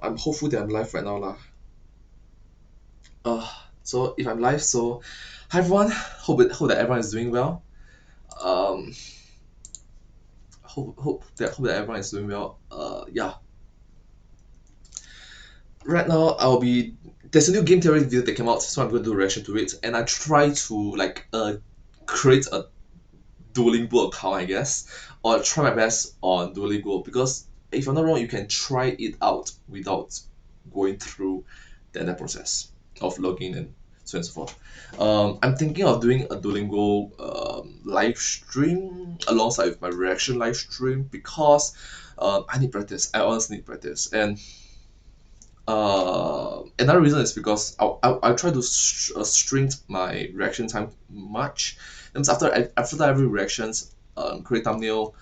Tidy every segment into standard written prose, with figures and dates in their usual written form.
I'm hopeful that I'm live right now lah. So if I'm live, so hi everyone. Hope that everyone is doing well. Um, hope that everyone is doing well. Yeah. Right now I'll be there's a new game theory video that came out, so I'm going to do a reaction to it, and I try to create a Duolingo account, I guess, or try my best on Duolingo because if I'm not wrong, you can try it out without going through the entire process of logging and so on and so forth. I'm thinking of doing a Duolingo live stream alongside with my reaction live stream because I need practice. I honestly need practice, and another reason is because I try to string my reaction time much. And after every reactions, create thumbnail,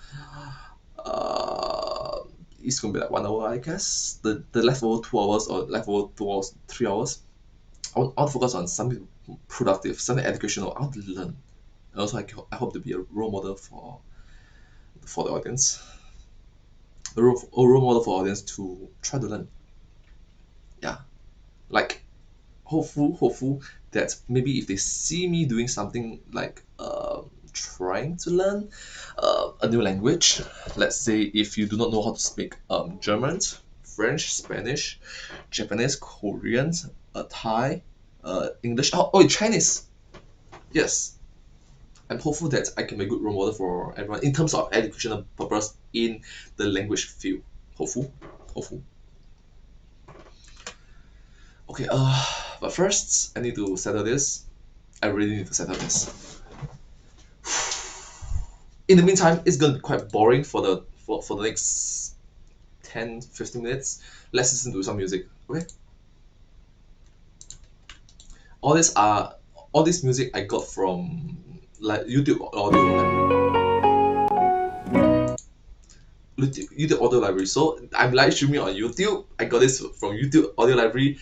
uh, it's gonna be like 1 hour, I guess. The leftover 2 hours or leftover 2 hours, 3 hours, I want to focus on something productive, something educational. I want to learn. And also, I hope to be a role model for the audience, a role model for audience to try to learn. Yeah, like hopeful that maybe if they see me doing something like trying to learn a new language, let's say if you do not know how to speak German, French, Spanish, Japanese, Korean, Thai, English, Chinese. Yes, I'm hopeful that I can be a good role model for everyone in terms of educational purpose in the language field. Hopeful. Okay, but first I need to settle this. I really need to settle this. In the meantime, it's gonna be quite boring for the next 10-15 minutes. Let's listen to some music. Okay. All this are all this music I got from like YouTube audio library. So I'm live streaming on YouTube. I got this from YouTube audio library.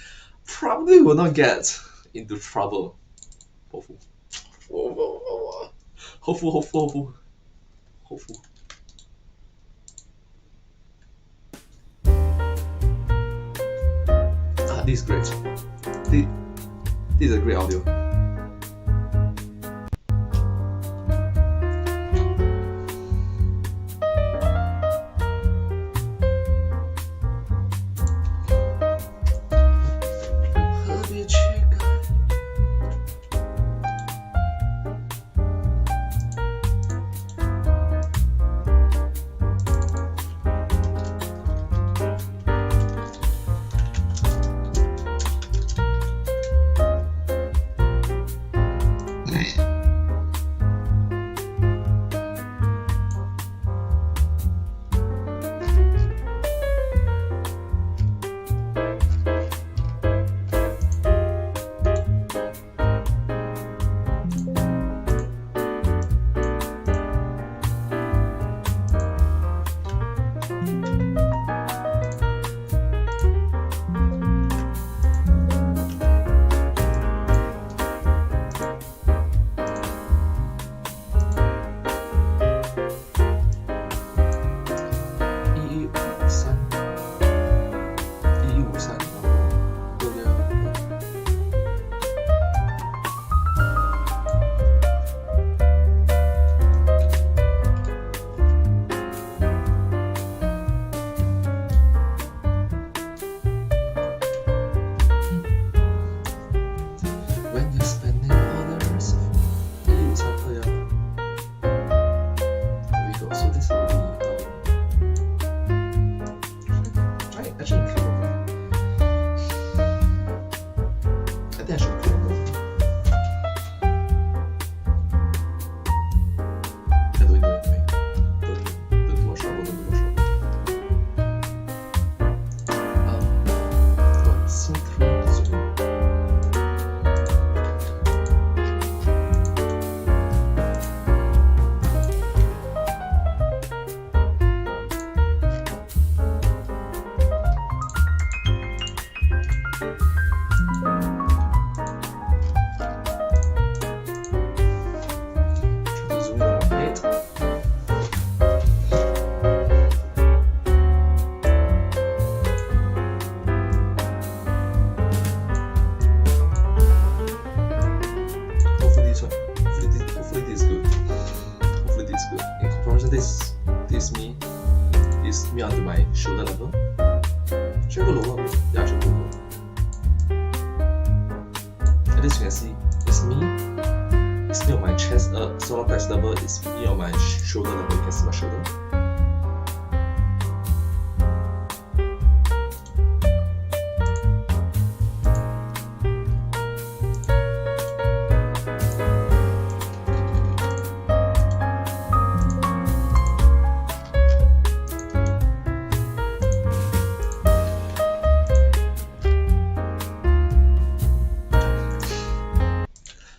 Probably will not get into trouble. Hopeful. Hopeful. This is great. This is a great audio. Should I go lower? Yeah, I should go lower. At least you can see it's me. It's me on my chest, solar plex level. It's me on my shoulder level. You can see my shoulder.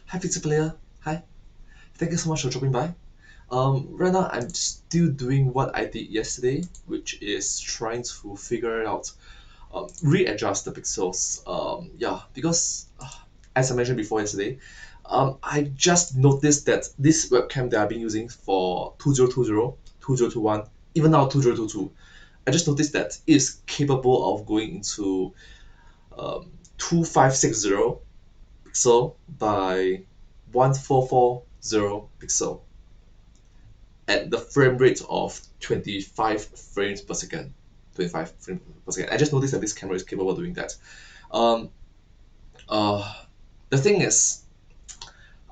Hi, Pizza Player. Hi. Thank you so much for dropping by. Right now, I'm still doing what I did yesterday, which is trying to figure out, readjust the pixels. Yeah, because as I mentioned before yesterday, I just noticed that this webcam that I've been using for 2020, 2021, even now 2022, I just noticed that it is capable of going into 2560 pixel by 1440 pixel at the frame rate of 25 frames per second. 25 frames per second. I just noticed that this camera is capable of doing that. Um, uh, the thing is,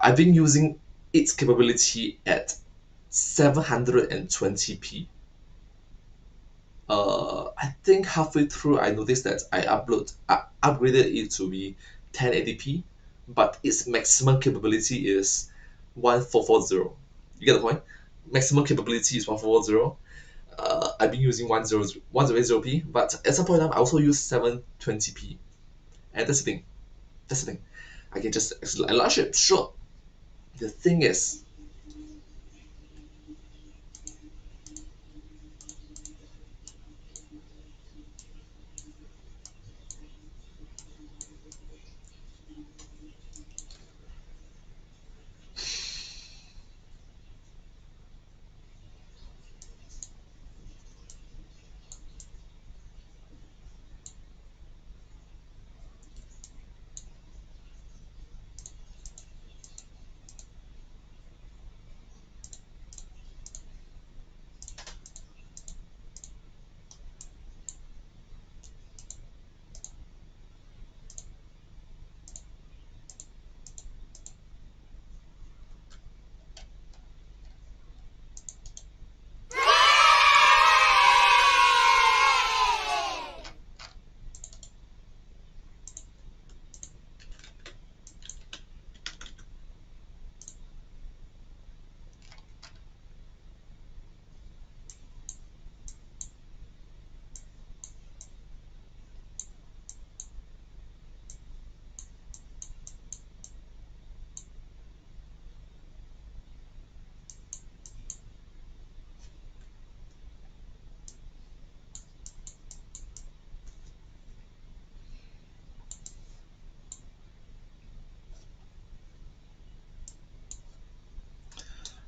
I've been using its capability at 720p. I think halfway through I noticed that I upgraded it to be 1080p, but its maximum capability is 1440. You get the point? Maximum capability is 1440. I've been using 1080p, but at some point in time I also use 720p, and that's the thing. That's the thing. I can just enlarge it, sure. The thing is,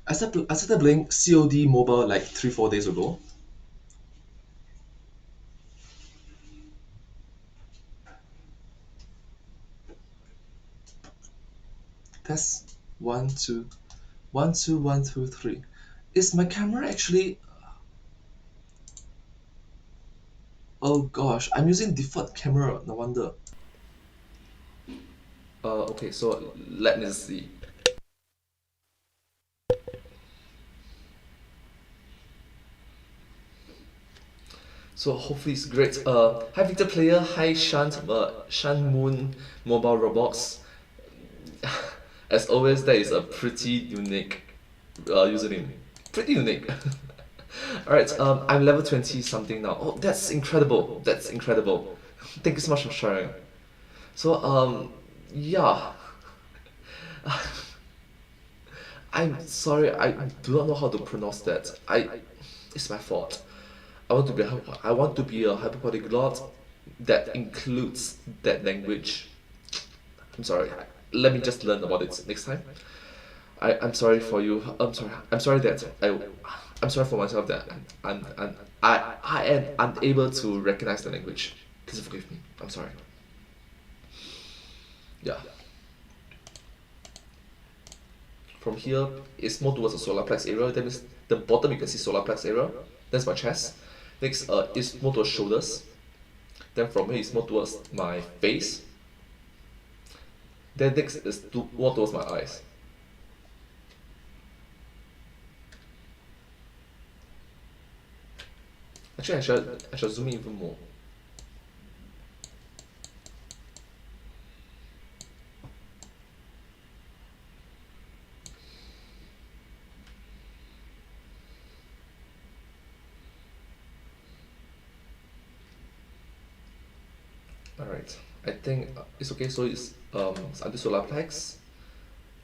I started playing COD mobile like 3-4 days ago. Test 1 2 1 2 1 2 3. Is my camera actually? Oh gosh, I'm using default camera. No wonder. Okay, so let me see. So hopefully it's great. Hi Victor Player, hi Shan Moon Mobile Roblox. As always, that is a pretty unique username. Pretty unique. Alright, I'm level 20 something now. Oh, that's incredible. That's incredible. Thank you so much for sharing. So, yeah. I'm sorry, I do not know how to pronounce that. It's my fault. I want to be a hyperpolyglot that includes that language. I'm sorry. Let me just learn about it next time. I'm sorry for you. I'm sorry that I'm sorry for myself that I am unable to recognize the language. Please forgive me. I'm sorry. Yeah. From here, it's more towards the solar plex area. That means the bottom you can see solar plex area. That's my chest. Next, is more towards shoulders. Then from here is more towards my face. Then next is more towards my eyes. Actually, I should zoom in even more. Alright, I think it's okay. So it's under solar plex.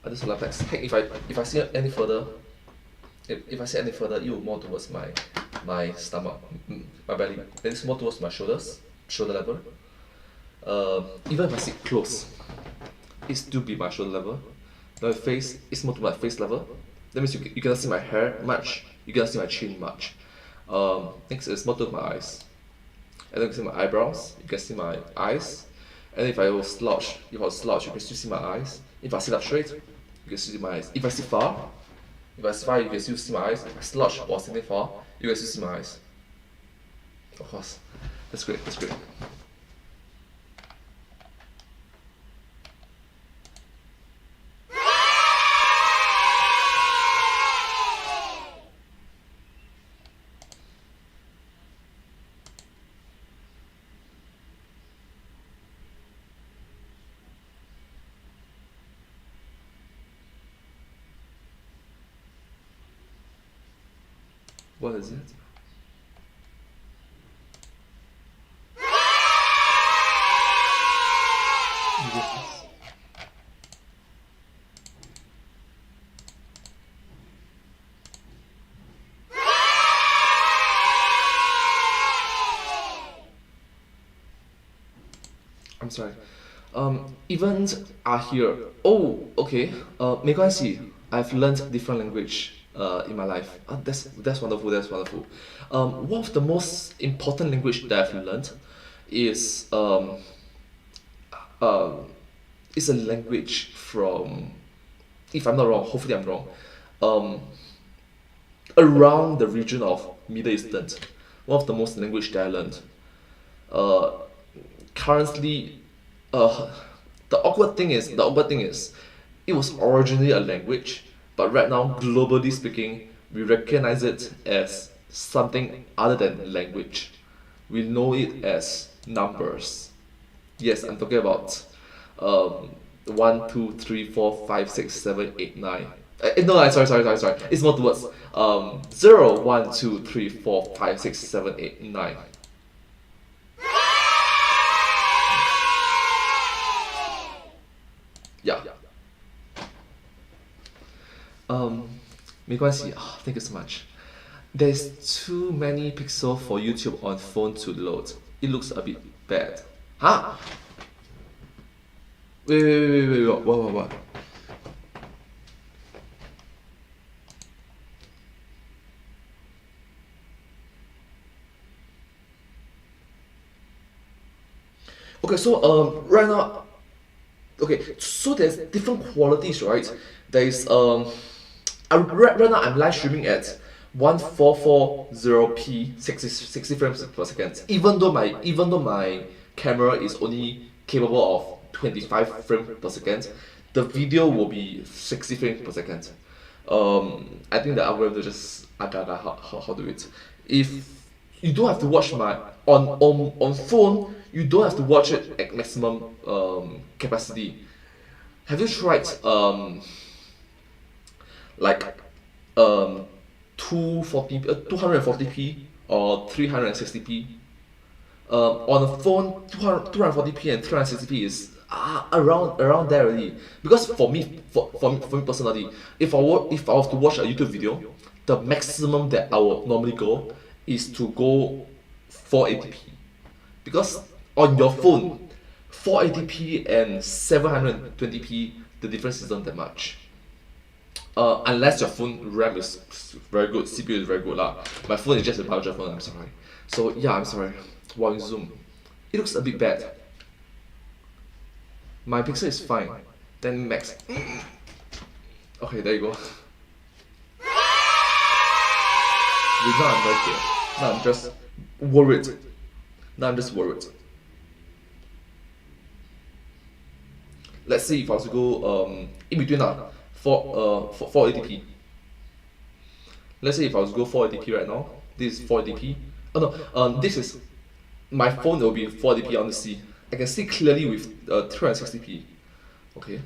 Under solar plex. Heck, if I see any further, if I see any further, it will more towards my stomach, my belly. Then it's more towards my shoulder level. Even if I sit close, it still be my shoulder level. Now my face is more to my face level. That means you cannot see my hair much. You cannot see my chin much. Next is more to my eyes. And then you can see my eyebrows. You can see my eyes. And if I will slouch, you can still see my eyes. If I sit up straight, you can see my eyes. If I sit far, you can still see my eyes. If I slouch while sitting far, you can still see my eyes. Of course, that's great. That's great. What is it? Yes. I'm sorry. Events are here. Oh, okay. 没关系. I've learned different language in my life. That's wonderful. That's wonderful. One of the most important language that I've learned is is a language from, if I'm not wrong, hopefully I'm wrong, around the region of Middle Eastern. One of the most language that I learned. Currently, the awkward thing is, it was originally a language, but right now, globally speaking, we recognize it as something other than language. We know it as numbers. Yes, I'm talking about 1, 2, 3, 4, 5, 6, 7, 8, 9. No, sorry. It's more towards 0, 1, 2, 3, 4, 5, 6, 7, 8, 9. Yeah. 没关系. Thank you so much. There's too many pixels for YouTube on phone to load. It looks a bit bad. Huh? Wait. What? Okay, so right now, okay, so there's different qualities, right? There's right now I'm live streaming at 1440p 60 frames per second. Even though my camera is only capable of 25 frames per second, the video will be 60 frames per second. I think the algorithm just how do it. If you don't have to watch my on phone, you don't have to watch it at maximum capacity. Have you tried like 240p or 360p? On a phone, 240p and 360p is around there already. Because for me personally, if I was to watch a YouTube video, the maximum that I would normally go is to go 480p. Because on your phone, 480p and 720p, the difference isn't that much. Unless your phone RAM is very good, CPU is very good lah. My phone is just a budget phone, I'm sorry. So yeah, I'm sorry. While in Zoom, it looks a bit bad. My pixel is fine. Then max. Okay, there you go. Now I'm very clear. Now I'm just worried. let's say if I was to go in between for 480p. Let's say if I was to go 480p right now, this is 480p. Oh no, this is my phone will be 480p on the C. I can see clearly with 360p. Okay,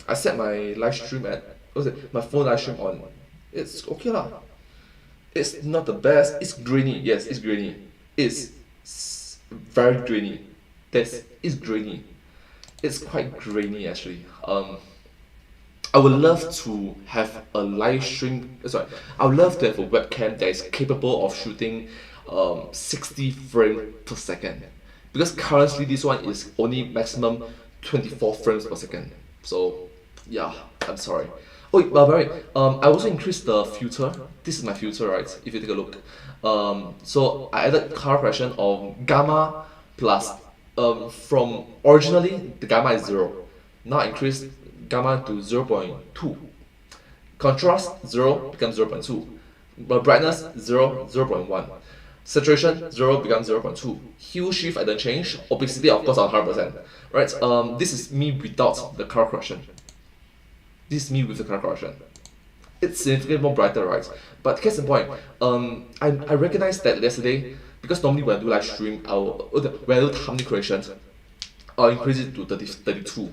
I set my live stream at what's it? My phone live stream on. It's okay lah. It's not the best. It's grainy. Yes, it's grainy. Very grainy. It's grainy. It's quite grainy actually. I would love to have a live stream. Sorry, I would love to have a webcam that is capable of shooting 60 frames per second. Because currently this one is only maximum 24 frames per second. So yeah, I'm sorry. Oh, by the way, I also increased the filter. This is my filter, right? If you take a look. So I added color correction of gamma plus. From originally the gamma is 0. Now I increase gamma to 0.2. Contrast 0 becomes 0.2. Brightness 0, 0.1. Saturation 0 becomes 0.2. Hue shift I don't change. Opacity of course 100%. Right? This is me without the color correction. This is me with the color correction. It's significantly more brighter, right? But case in point, I recognized that yesterday because normally when I do live stream, when I do thumbnail creation, I'll increase it to 32.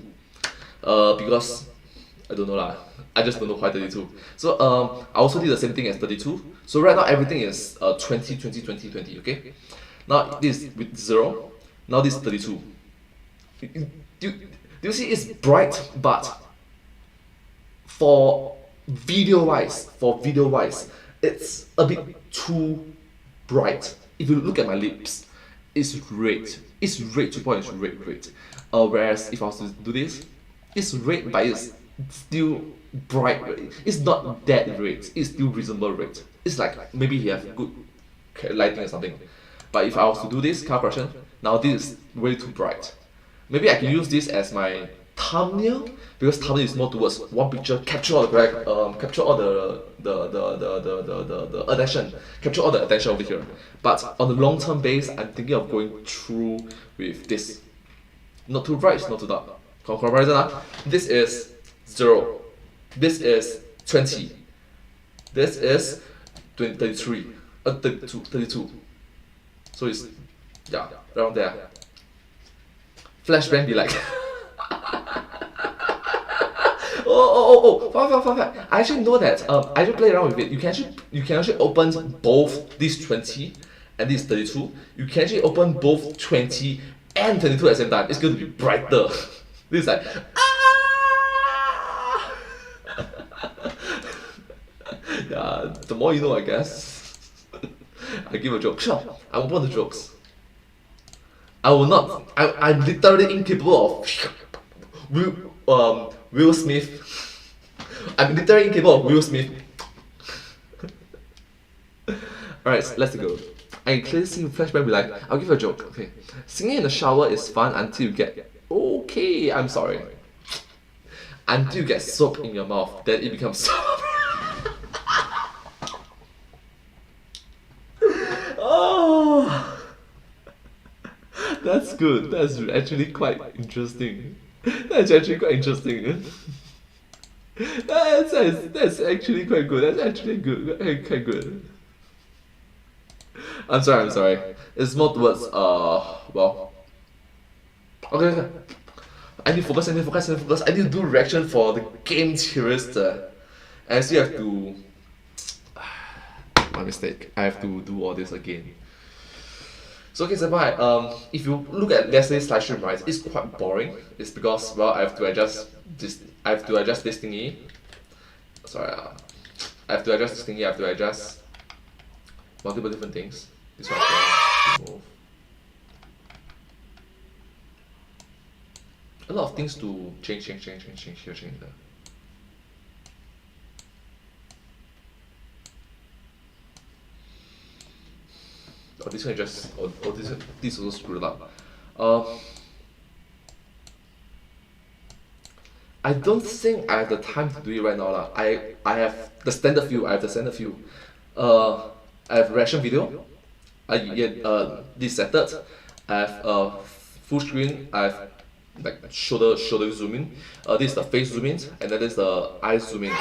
Because I don't know lah. I just don't know why 32. So I also did the same thing as 32. So right now everything is 20, 20, 20, 20. Okay. Now this is with 0. Now this is 32. Do you see it's bright, but for video wise, it's a bit too bright. If you look at my lips, it's red. It's red to the point. It's red. Whereas if I was to do this, it's red, but it's still bright red. It's not that red. It's still reasonable red. It's like maybe you have good lighting or something. But if I was to do this color correction, now this is way too bright. Maybe I can use this as my thumbnail, because thumbnail is more towards one picture, capture all the attention, capture all the attention over here. But on the long term base, I'm thinking of going through with this. Not too bright, not too dark. Comparison, this is 0. This is 20. This is 33. 32. So it's around there. Flashbang be like. Fun fact. I actually know that. I actually play around with it. You can actually open both this 20 and this 32. You can actually open both 20 and 22 at the same time. It's going to be brighter. This is like yeah. The more you know, I guess. I give a joke. Sure, I will open the jokes. I will not. I'm literally incapable of Will Smith. I'm literally incapable of Will Smith. Alright, let's go. I can clearly see flashback be like, I'll give you a joke. Okay. Singing in the shower is fun until you get okay, I'm sorry. Until you get soap in your mouth, then it becomes soap. Oh, that's good. That's actually quite interesting. That's actually quite interesting. That's actually quite good. That's actually good. Quite good. I'm sorry. It's more towards well. Okay. I need focus. I need to do reaction for the game tourist. I still have to. My mistake. I have to do all this again. So okay, Senpai, if you look at yesterday's live stream, right, it's quite boring. It's because, well, I have to adjust this thingy. Sorry, I have to adjust this thingy. I have to adjust multiple different things. This one I can remove. A lot of things to change here, change there. Oh, this one just, this also screwed up. I don't think I have the time to do it right now lah. I have the standard view. I have reaction video. This setted. I have full screen. I have like shoulder zoom in. This is the face zoom in, and then this is the eyes zoom in.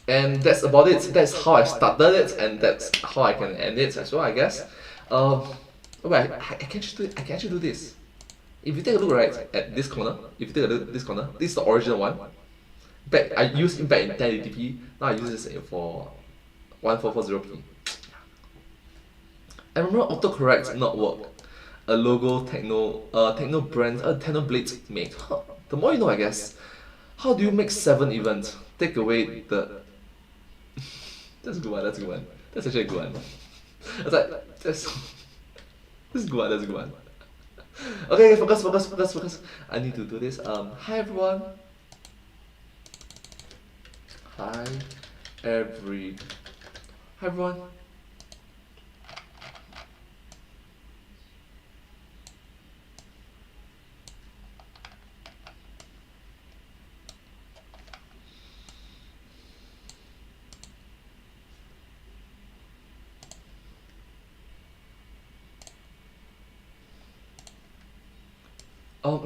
And that's about it. That's how I started it, and that's how I can end it as well, I guess. Wait, I can actually do this. If you take a look right at this corner, if you take a look at this corner, this is the original one. Back I used it back in 1080p. Now I use this for 1440p. I remember autocorrect not work. A logo techno brand techno blade made. Huh. The more you know, I guess. How do you make 7 events? Take away the. That's a good one. That's a good one. That's actually a good one. It's like that's. This is good one. That's a good one. Okay, focus. I need to do this. Hi everyone. Hi everyone.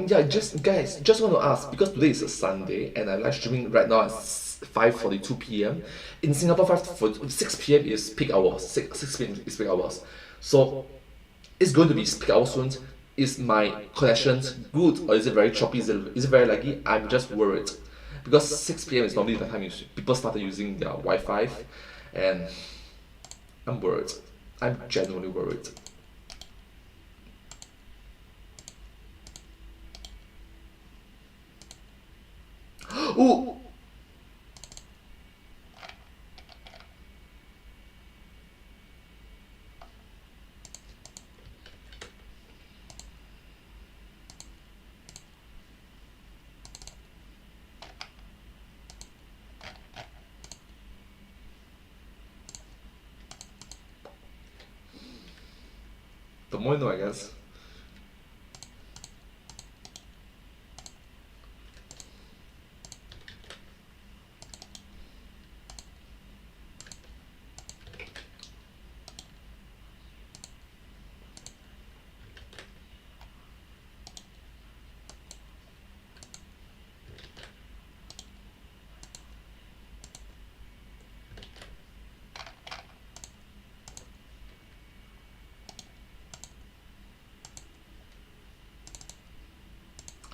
Yeah, just want to ask, because today is a Sunday and I'm live streaming right now at 5:42 p.m. In Singapore, 6 p.m. is peak hours. 6 p.m. is peak hours. So it's going to be peak hours soon. Is my connection good, or is it very choppy? Is it very laggy? I'm just worried. Because 6 p.m. is normally the time people started using their Wi-Fi, and I'm worried. I'm genuinely worried. Ooh! The more you know, I guess.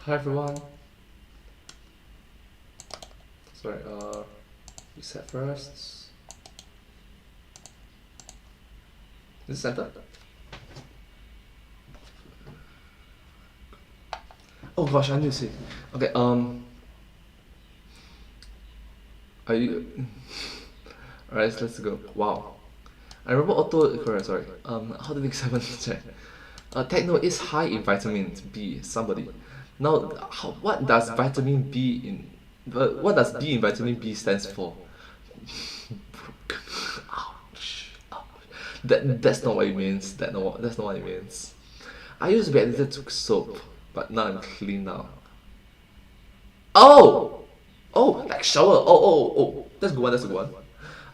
Hi everyone. Sorry, reset first. Is this center? Oh gosh, I need to see. Okay, are you alright, let's go. Wow. I remember auto correct, sorry. How to make 7 check. Techno is high in vitamin B. Somebody. Now, what does vitamin B in? What does B in vitamin B stands for? Ouch. That's not what it means. That's not what it means. I used to be addicted to soap, but now I'm clean now. Oh, like shower. Oh. That's a good one. That's a good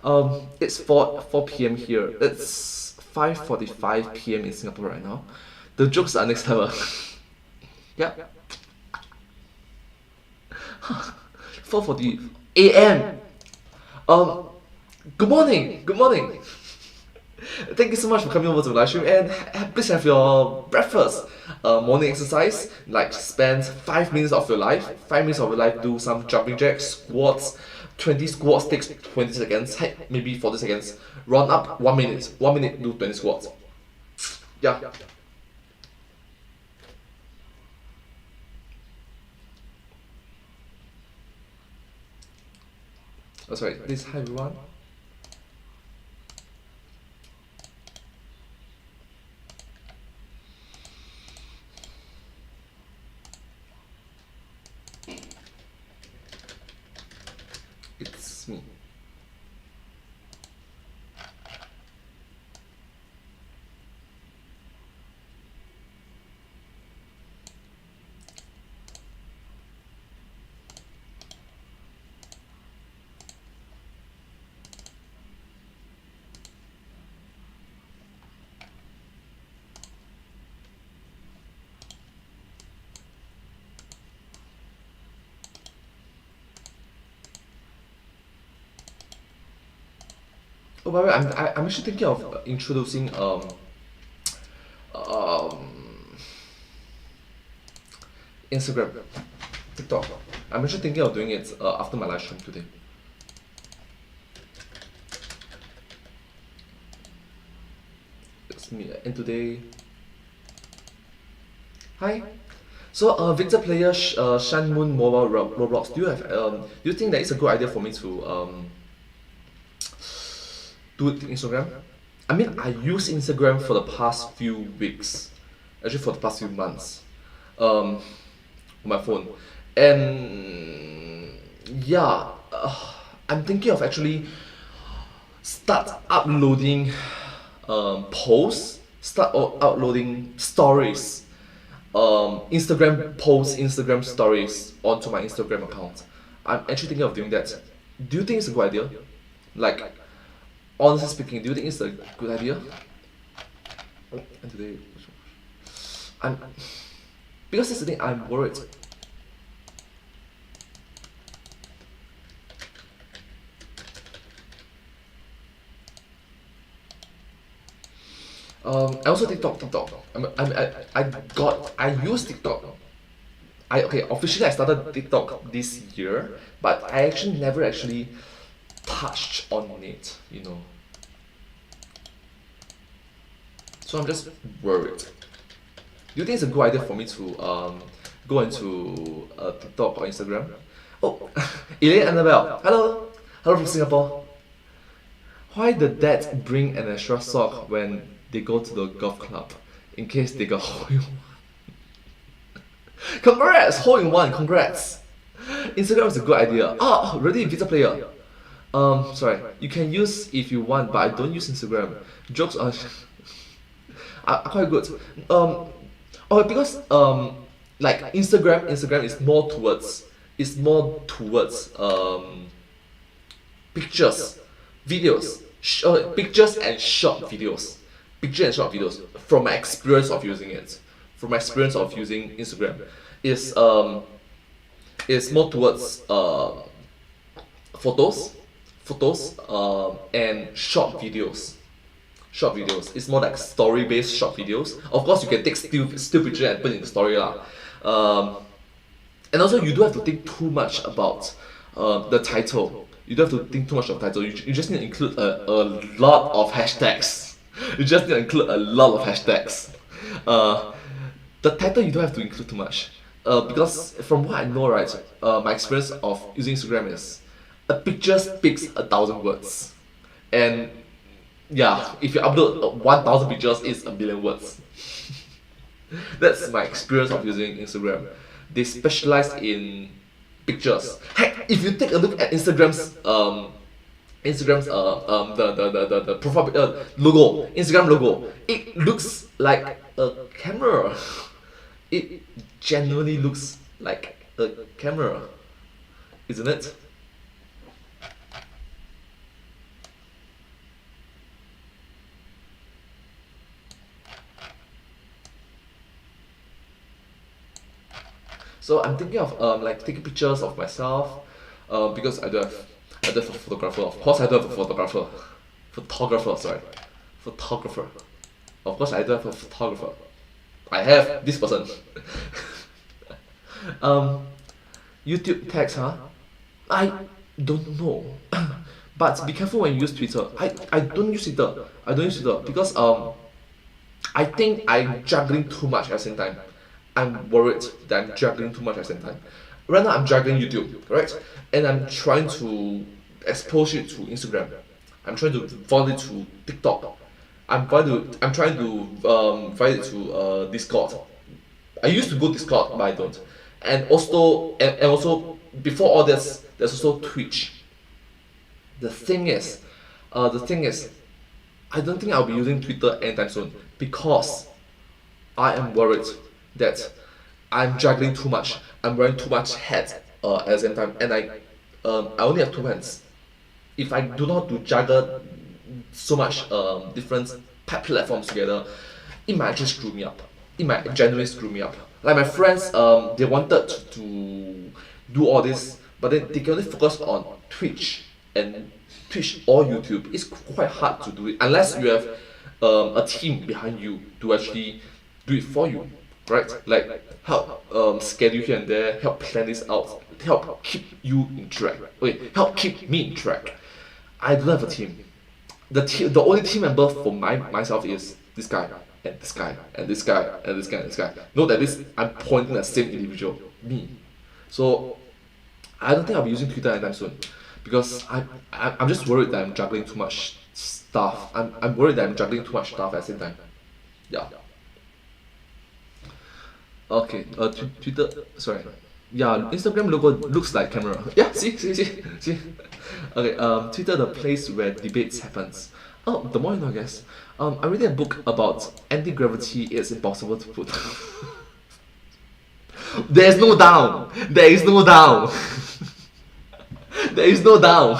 one. It's 4 p.m. here. It's 5:45 p.m. in Singapore right now. The jokes are next level. Yep. 4:40 a.m. Good morning. Thank you so much for coming over to the live stream, and please have your breakfast. Morning exercise, like spend 5 minutes of your life. 5 minutes of your life, do some jumping jacks, squats. 20 squats takes 20 seconds, maybe 40 seconds. Run up 1 minute. 1 minute, do 20 squats. Yeah. Oh, sorry. Please, hi everyone. It's me. Oh, by the way, I'm actually thinking of introducing um Instagram, TikTok. I'm actually thinking of doing it after my live stream today. It's me, and today. Hi. So, Victor player Shan Moon Mobile Roblox. Do you think that it's a good idea for me to do it Instagram? I mean, I use Instagram for the past few weeks, actually for the past few months, on my phone, and yeah, I'm thinking of actually start uploading posts, uploading stories, Instagram posts, Instagram stories onto my Instagram account. I'm actually thinking of doing that. Do you think it's a good idea? Like, honestly speaking, do you think it's a good idea? And today, I'm because that's the thing. I'm worried. I also TikTok. I use TikTok. Officially I started TikTok this year, but I actually never actually touched on it, you know. So I'm just worried. Do you think it's a good idea for me to go into TikTok or Instagram? Oh, Elaine Annabelle, hello from Singapore. Why did dad bring an extra sock when they go to the golf club in case they got hole in one? Congrats, hole in one, congrats. Instagram is a good idea. Oh, really, Vita player. Sorry, you can use if you want, but I don't use Instagram. Jokes are quite good. Because like Instagram is more towards pictures, videos, pictures and short videos, From my experience of using it, from my experience of using Instagram, is more towards photos, and short videos. It's more like story based short videos. Of course, you can take still picture and put in the story lah. And also, you don't have to think too much about the title. You don't have to think too much of title. You just need to include a lot of hashtags. You just need to include a lot of hashtags. The title you don't have to include too much. Because from what I know, right, my experience of using Instagram is a picture speaks 1,000 words, and yeah, if you upload 1,000 pictures, it's 1,000,000 words. That's my experience of using Instagram. They specialize in pictures. Heck, if you take a look at Instagram's the profile logo, Instagram logo, it looks like a camera. It genuinely looks like a camera, isn't it? So I'm thinking of like taking pictures of myself, because I do have a photographer. Of course, I do have a photographer. Sorry, photographer. Of course, I do have a photographer. I have this person. um, YouTube tags, huh? I don't know. But be careful when you use Twitter. I don't use Twitter. Because I think I'm juggling too much at the same time. I'm worried that I'm juggling too much at the same time. Right now I'm juggling YouTube, correct? And I'm trying to expose it to Instagram. I'm trying to forward it to TikTok. I'm trying to forward it to Discord. I used to go Discord, but I don't. And also before all this, there's also Twitch. The thing is, I don't think I'll be using Twitter anytime soon because I am worried that I'm juggling too much. I'm wearing too much hats at the same time, and I only have 2 hands. If I do not to juggle so much different platforms together, it might actually screw me up. It might genuinely screw me up. Like my friends, they wanted to do all this, but then they can only focus on Twitch and Twitch or YouTube, it's quite hard to do it unless you have a team behind you to actually do it for you, right? Like help schedule here and there, help plan this out, help keep you in track. Wait, help keep me in track. I don't have a team. The only team member for myself is this guy and this guy and this guy and this guy and this guy. Note that this I'm pointing at the same individual, me. So I don't think I'll be using Twitter anytime soon because I'm just worried that I'm juggling too much stuff. I'm worried that I'm juggling too much stuff at the same time. Yeah. Okay. Twitter. Sorry. Yeah. Instagram logo looks like camera. Yeah. See. Okay. Twitter, the place where debates happens. Oh, the more you know, I guess. I'm reading a book about anti-gravity. It's impossible to put. There's no down. There is no down. There is no down.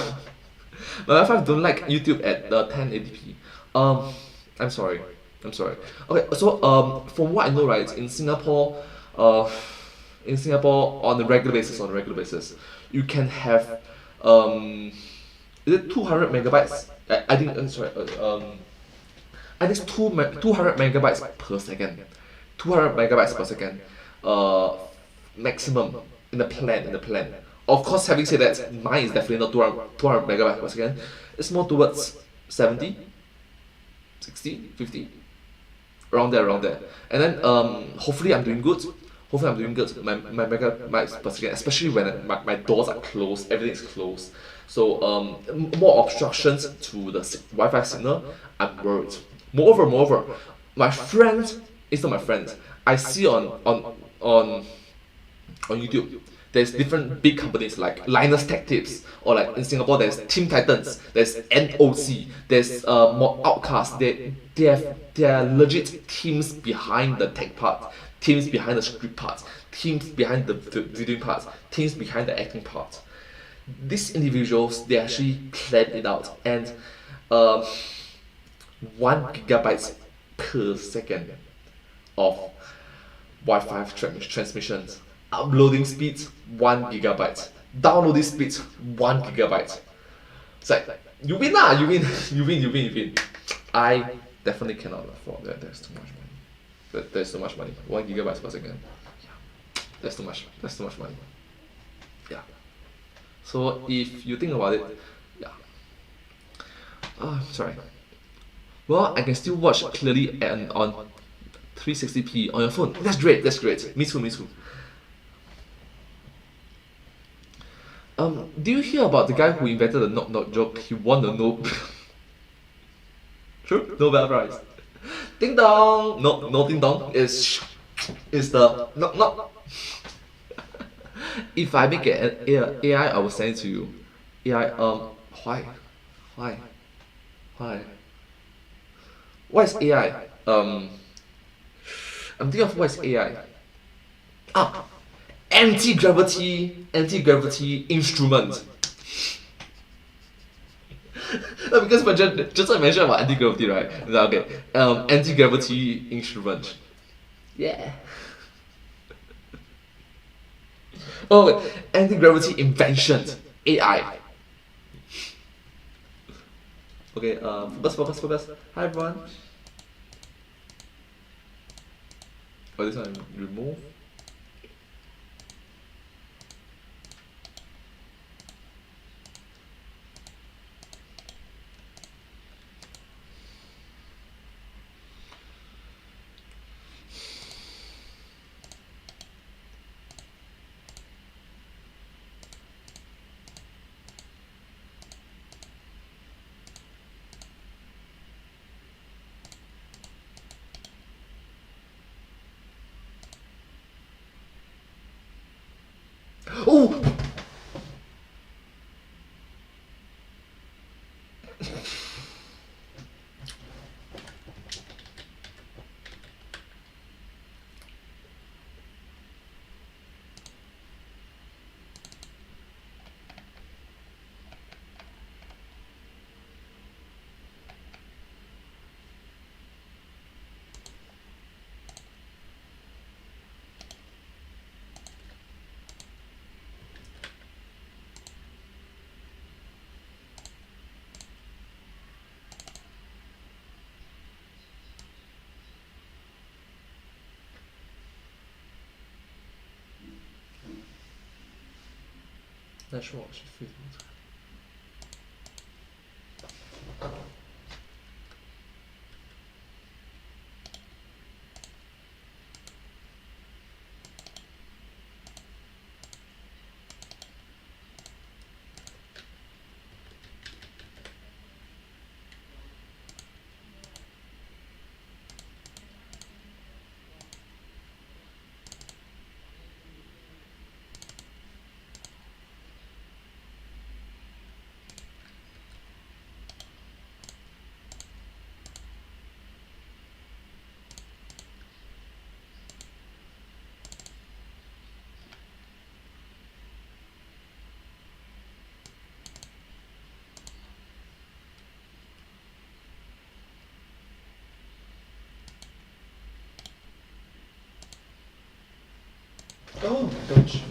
My wife don't like YouTube at 1080p. I'm sorry. I'm sorry. Okay, so from what I know, right, uh, in Singapore on a regular basis, you can have is it 200 megabytes? I think sorry. I think it's 200 megabytes per second. 200 megabytes per second. Uh, maximum in the plan. Of course, having said that, mine is definitely not 200 megabytes per second. It's more towards 70, 60, 50, around there. And then hopefully I'm doing good. My megabytes per second, especially when my doors are closed, everything is closed. So more obstructions to the Wi-Fi signal, I'm worried. Moreover, my friend, it's not my friend. I see on YouTube, there's different big companies like Linus Tech Tips, or like in Singapore there's Team Titans, there's NOC, there's more Outcast. They are legit teams behind the tech part, teams behind the script part, teams behind the videoing part, teams behind the acting part. These individuals, they actually plan it out, and 1 gigabyte per second of Wi-Fi transmissions. Uploading speeds 1 gigabyte. Downloading speeds 1 gigabyte. It's like you win lah, you win. I definitely cannot afford that. There's too much money. There's too much money. 1 gigabyte per second. Yeah. That's too much. That's too much money. Yeah. So if you think about it, yeah. Sorry. Well, I can still watch clearly and on 360p on your phone. That's great. Me too. Do you hear about the guy who invented the knock knock joke? He won the True? Nobel Prize. Ding dong! No ding dong. It's the knock knock. If I make an AI, I will send it to you. AI, why? What is AI? I'm thinking of what is AI. Anti-gravity instrument. No, because just I mentioned about anti-gravity, right? Okay. Anti-gravity instrument. Yeah. Oh, anti-gravity inventions. AI. Okay, focus. Hi everyone. Oh, this one remove. Let's watch video. Oh my gosh.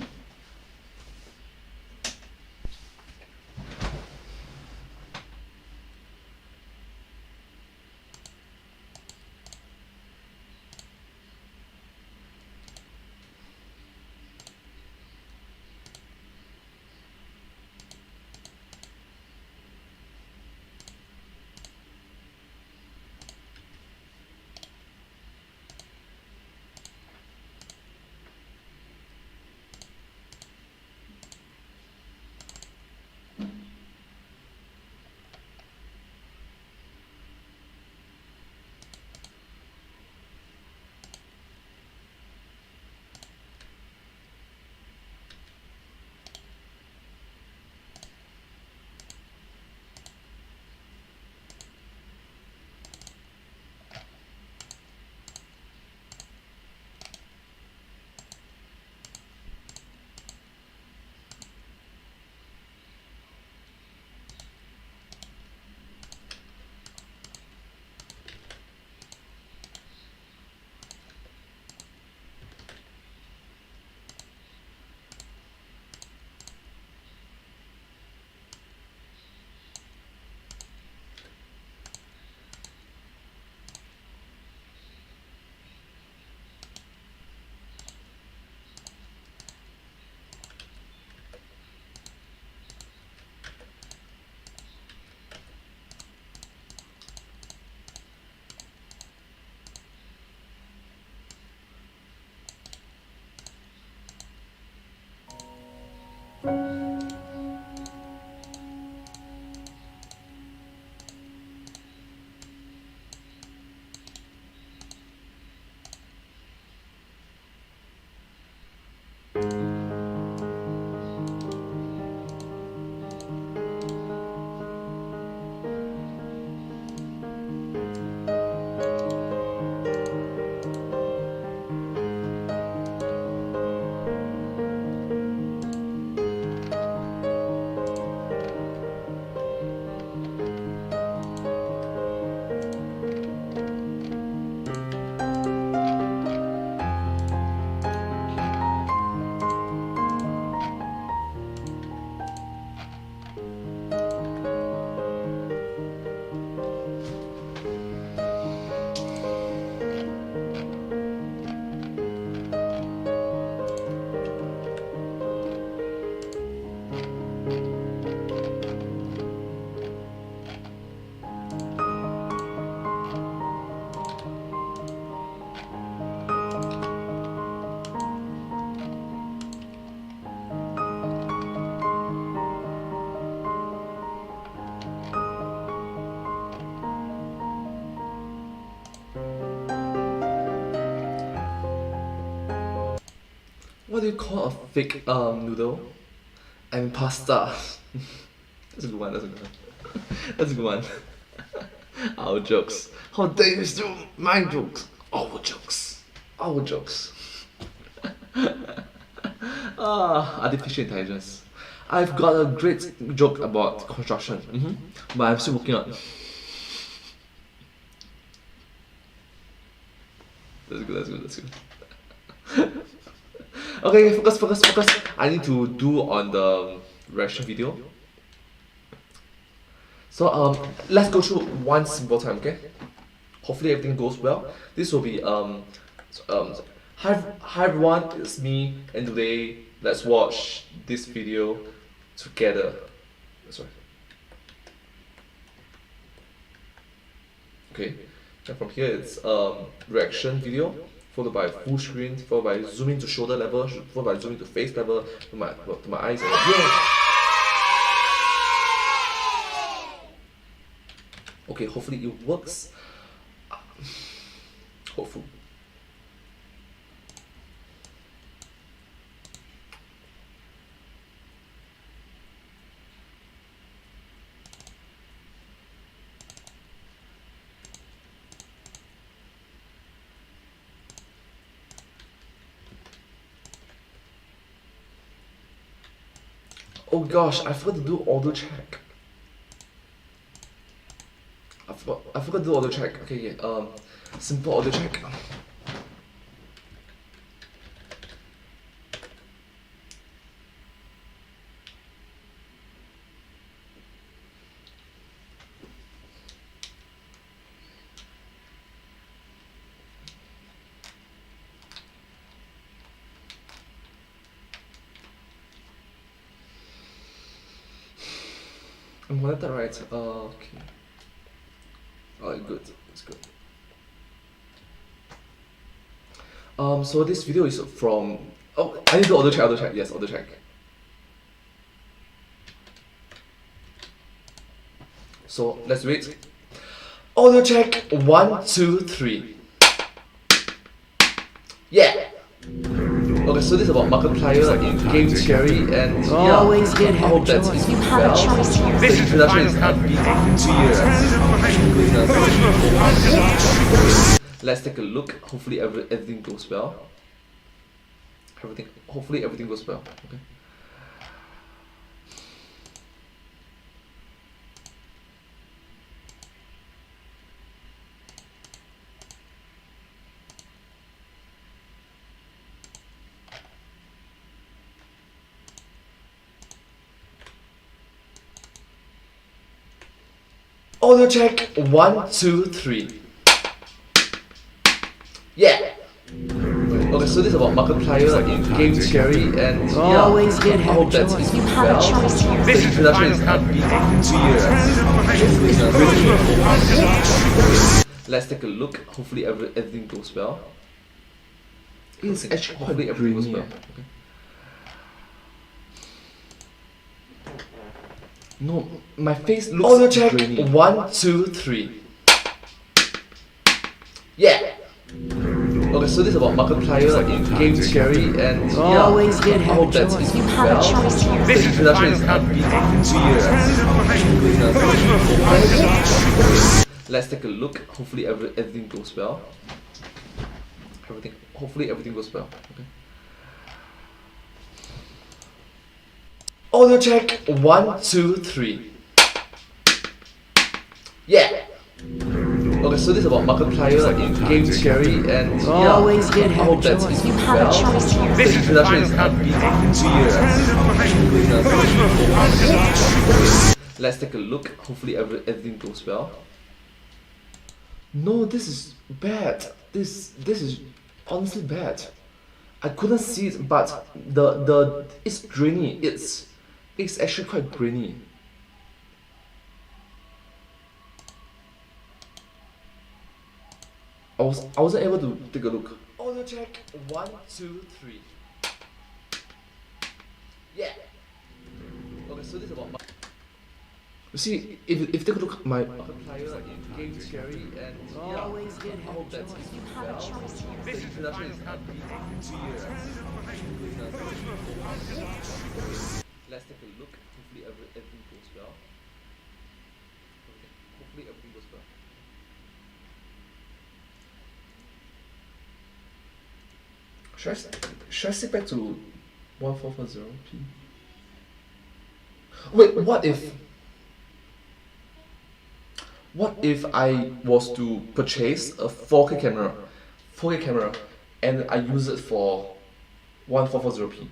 What do you call a fake noodle? And pasta. That's a good one, that's a good one. That's a good one. Our jokes. How dare you steal my jokes? Our jokes. Our jokes. Artificial intelligence. I've got a great joke about construction, but I'm still working on it. That's good, that's good, that's good. Okay, focus, focus, focus. I need to do on the reaction video. So let's go through one simple time, okay? Hopefully everything goes well. This will be hi everyone, it's me, and today let's watch this video together. That's right. Okay, and from here it's reaction video, followed by full screen, followed by zooming to shoulder level, followed by zooming to face level, to my eyes. And yeah. Okay, hopefully it works. Hopefully. Oh gosh, I forgot to do auto check. I forgot to do auto check. Okay, simple auto check. I'm that right. Okay. Alright, good. It's good. So this video is from. Oh, I need to auto check. Auto check. Yes, auto check. So let's wait. Auto check. 1, 2, 3. Yeah. Okay, so this is about Markiplier in game theory, and yeah, I hope that is well. The introduction is not being too Let's take a look. Hopefully everything goes well. Hopefully everything goes well. Okay. Auto check. 1, 2, 3. Yeah. Okay, so this is about Markiplier in game theory, and yeah, I hope that is well. The introduction is not being too Let's take a look. Hopefully everything goes well. It's actually hopefully everything goes well. Okay. No, my face looks auto check. Grainy. 1, 2, 3. Yeah. Okay, so this is about Markiplier in game theory, and yeah, I hope that is well. The introduction is not being too Let's take a look. Hopefully everything goes well. Hopefully everything goes well. Okay. Auto check. 1, 2, 3. Yeah. Okay, so this is about Markiplier in game theory, and yeah, I hope that is well. The introduction is not being too Let's take a look. Hopefully everything goes well. No, this is bad. This is honestly bad. I couldn't see it, but the it's grainy. It's actually quite grainy. I wasn't able to take a look. Auto check. 1, 2, 3. Yeah. Okay, so this is about you see, if you take a look at my Markiplier in game theory, and yeah, I hope that is well. The introduction is not being too Let's take a look. Hopefully everything goes well. Hopefully everything goes well. Should I sit back to 1440p? Wait, what if I was to purchase a 4K camera, and I use it for 1440p?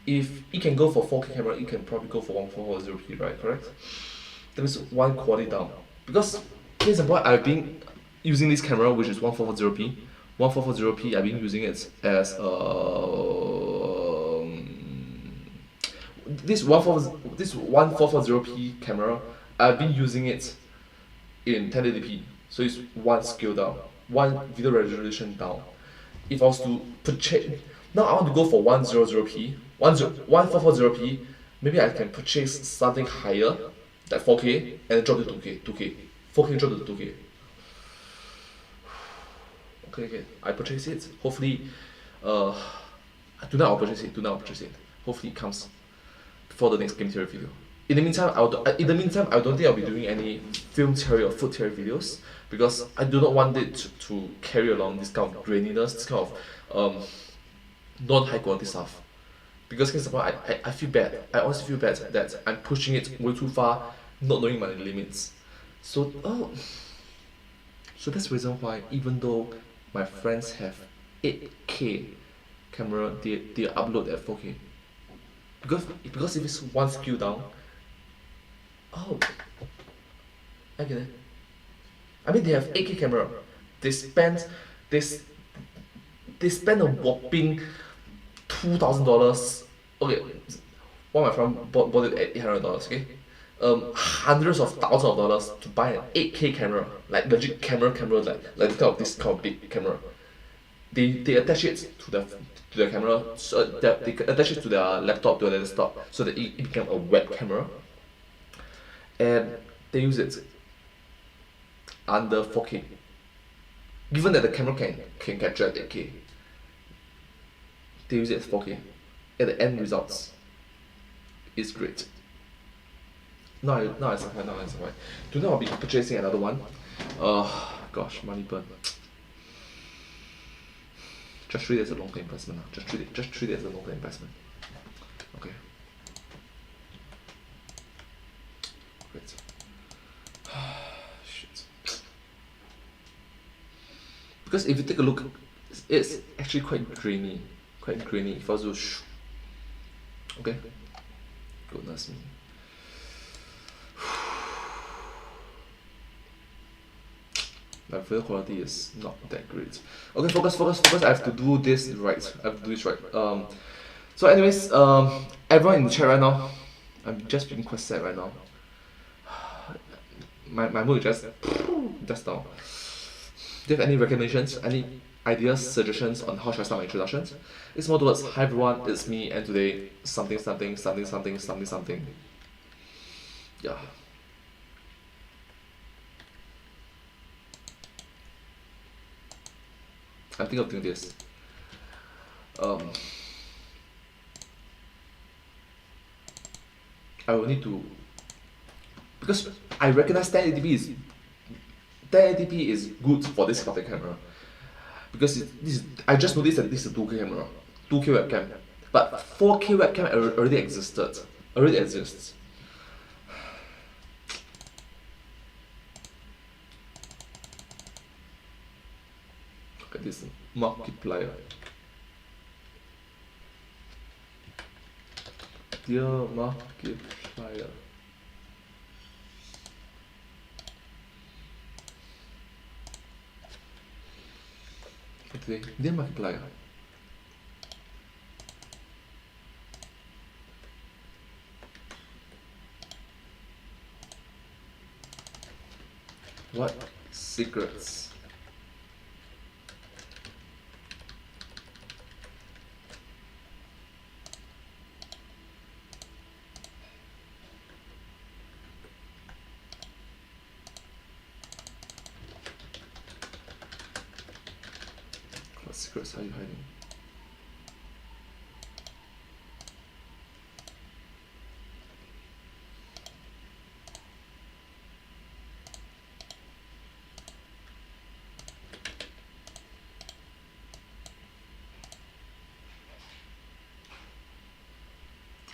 If it can go for 4K camera, it can probably go for 1440p, right? Correct? That means one quality down. Because case in point, I've been using this camera, which is 1440p. 1440p, I've been using it as this 1440p camera, I've been using it in 1080p, so it's one scale down, one video resolution down. If I was to purchase, now I want to go for 100p, 1440p, maybe I can purchase something higher, like 4K, and drop it to 2K, 2K, 4K drop it to 2K. Okay, I purchase it. Hopefully, uh, tonight I'll purchase it. Hopefully, it comes before the next game theory video. In the meantime, I don't think I'll be doing any film theory or food theory videos because I do not want it to carry along this kind of graininess, this kind of non-high quality stuff. Because in Singapore, I feel bad. I honestly feel bad that I'm pushing it way too far, not knowing my limits. So so that's the reason why, even though my friends have 8K camera, they upload at 4K. Because if it's one skill down, oh, I get it. I mean, they have 8K camera. They spend this they spend a whopping $2,000. Okay, one of my friend bought it at $800. Okay, hundreds of thousands of dollars to buy an 8K camera, like legit camera, like this kind of big camera. They attach it to the camera, so that they attach it to their laptop, to their desktop, so that it became a web camera, and they use it under 4K. Given that the camera can capture at 8K, they use it as 4K. And the end results is great. Now I survive. Tonight I'll be purchasing another one. Gosh, money burn. Just treat it as a long-term investment. Just treat it as a long-term investment. Okay. Great. Shit. Because if you take a look, it's actually quite grainy. If I was to okay. Goodness me. My video quality is not that great. Okay, focus. I have to do this right. So anyways, everyone in the chat right now, I'm just feeling quite sad right now. My mood is just down. Do you have any recommendations, any ideas, suggestions on how should I start my introductions? It's more towards, hi everyone, it's me, and today something. Yeah. I'm thinking of doing this. I will need to, because I recognize 1080p is good for this kind of camera, because I just noticed that this is a 2K camera, 2K webcam, but 4K webcam already exists. Look at this multiplier. Dear multiplier. Okay, dear multiplier. What secrets? What secrets are you hiding?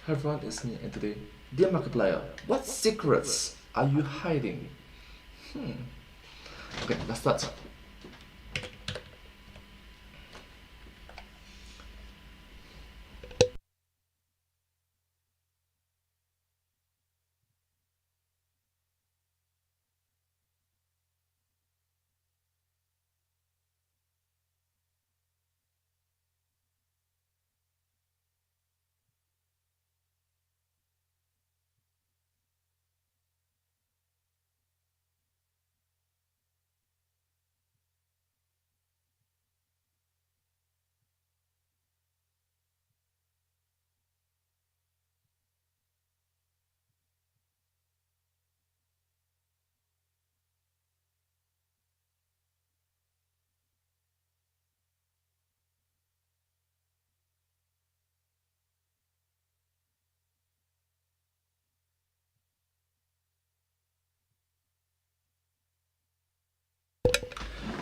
Hi everyone, it's me, and today, dear Markiplier, what secrets are you hiding? Okay, let's start.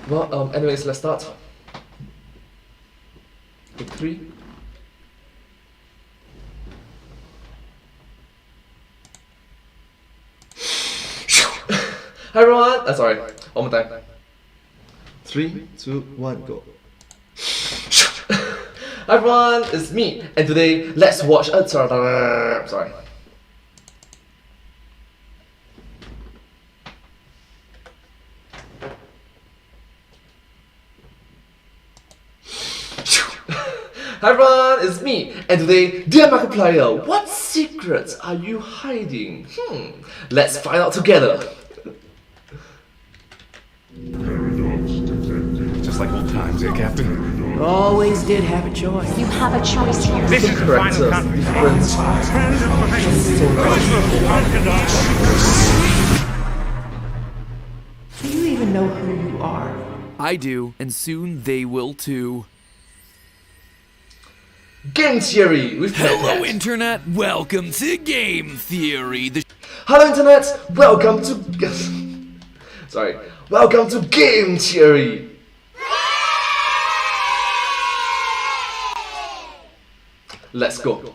Well, anyways, let's start. Take 3. Hi everyone! Sorry, one more time. 3, 2, 1, go. Hi everyone, it's me, and today let's watch a sorry. Hi everyone, it's me, and today, dear Markiplier, what secrets are you hiding? Let's find out together. Just like old times, eh, Captain? Always did have a choice. You have a choice here. This is the final Characters, Do you even know who you are? I do, and soon they will too. Game Theory with Hello, Matt. Internet! Welcome to Game Theory, the Hello Internet, welcome to sorry, welcome to Game Theory. Let's go.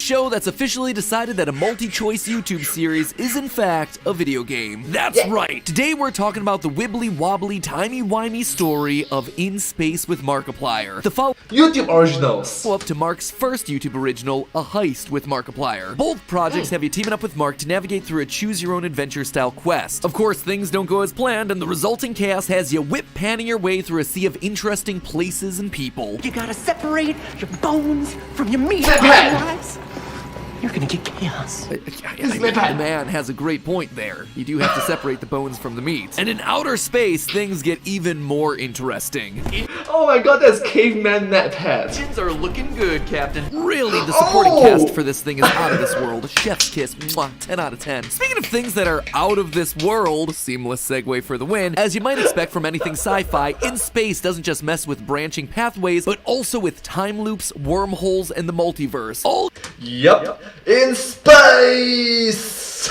show that's officially decided that a multi-choice YouTube series is in fact a video game. That's right! Today we're talking about the wibbly-wobbly, timey-wimey story of In Space with Markiplier. The follow YouTube originals. up to Mark's first YouTube original, A Heist with Markiplier. Both projects have you teaming up with Mark to navigate through a choose-your-own-adventure style quest. Of course, things don't go as planned, and the resulting chaos has you whip-panning your way through a sea of interesting places and people. You gotta separate your bones from your meat. Setback. Otherwise, you're gonna get chaos. The man has a great point there. You do have to separate the bones from the meat. And in outer space, things get even more interesting. Oh my god, that's caveman netpad. Engines are looking good, Captain. Really, the supporting cast for this thing is out of this world. Chef's kiss, mwah, 10 out of 10. Speaking of things that are out of this world, seamless segue for the win, as you might expect from anything sci-fi, In Space doesn't just mess with branching pathways, but also with time loops, wormholes, and the multiverse. All Yup, in space.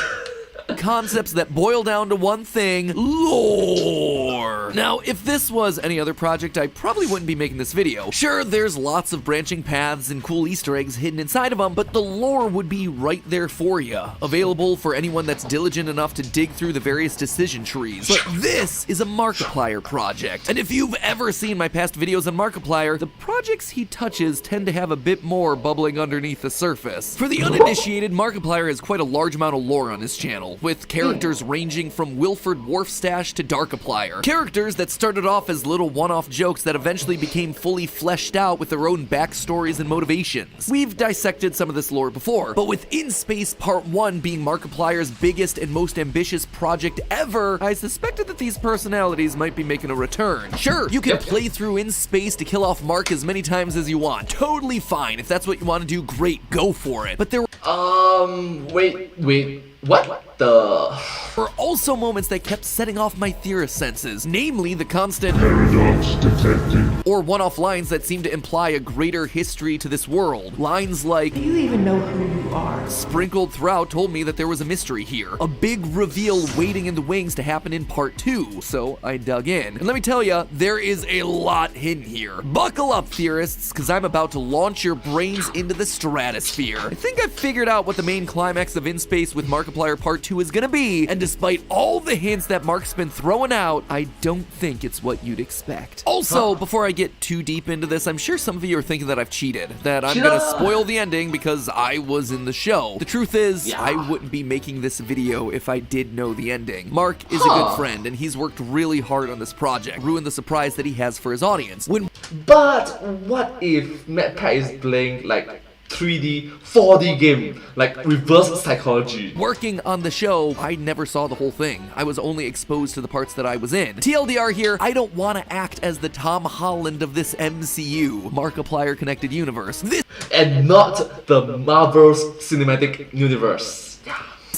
concepts that boil down to one thing: lore. Now, if this was any other project, I probably wouldn't be making this video. Sure, there's lots of branching paths and cool Easter eggs hidden inside of them, but the lore would be right there for you, available for anyone that's diligent enough to dig through the various decision trees. But this is a Markiplier project, and if you've ever seen my past videos on Markiplier, the projects he touches tend to have a bit more bubbling underneath the surface. For the uninitiated, Markiplier has quite a large amount of lore on his channel, with characters ranging from Wilford Wharfstash to Darkiplier. Characters that started off as little one-off jokes that eventually became fully fleshed out with their own backstories and motivations. We've dissected some of this lore before, but with In Space Part 1 being Markiplier's biggest and most ambitious project ever, I suspected that these personalities might be making a return. Sure, you can play through In Space to kill off Mark as many times as you want. Totally fine. If that's what you want to do, great, go for it. But there Wait, what the? were also moments that kept setting off my theorist senses, namely the constant or one-off lines that seem to imply a greater history to this world. Lines like, Do you even know who you are? sprinkled throughout told me that there was a mystery here, a big reveal waiting in the wings to happen in part 2, so I dug in. And let me tell ya, there is a lot hidden here. Buckle up, theorists, because I'm about to launch your brains into the stratosphere. I think I've figured out what the main climax of In Space with Markiplier Part 2 is gonna be, and despite all the hints that Mark's been throwing out, I don't think it's what you'd expect. Also, before I get too deep into this, I'm sure some of you are thinking that I've cheated, that I'm gonna spoil the ending because I was in the show. The truth is, I wouldn't be making this video if I did know the ending. Mark is a good friend, and he's worked really hard on this project, ruined the surprise that he has for his audience. But what if MadPat is playing like 3D, 4D game, like reverse psychology? Working on the show, I never saw the whole thing. I was only exposed to the parts that I was in. TLDR here, I don't want to act as the Tom Holland of this MCU, Markiplier Connected Universe. This And not the Marvel's Cinematic Universe.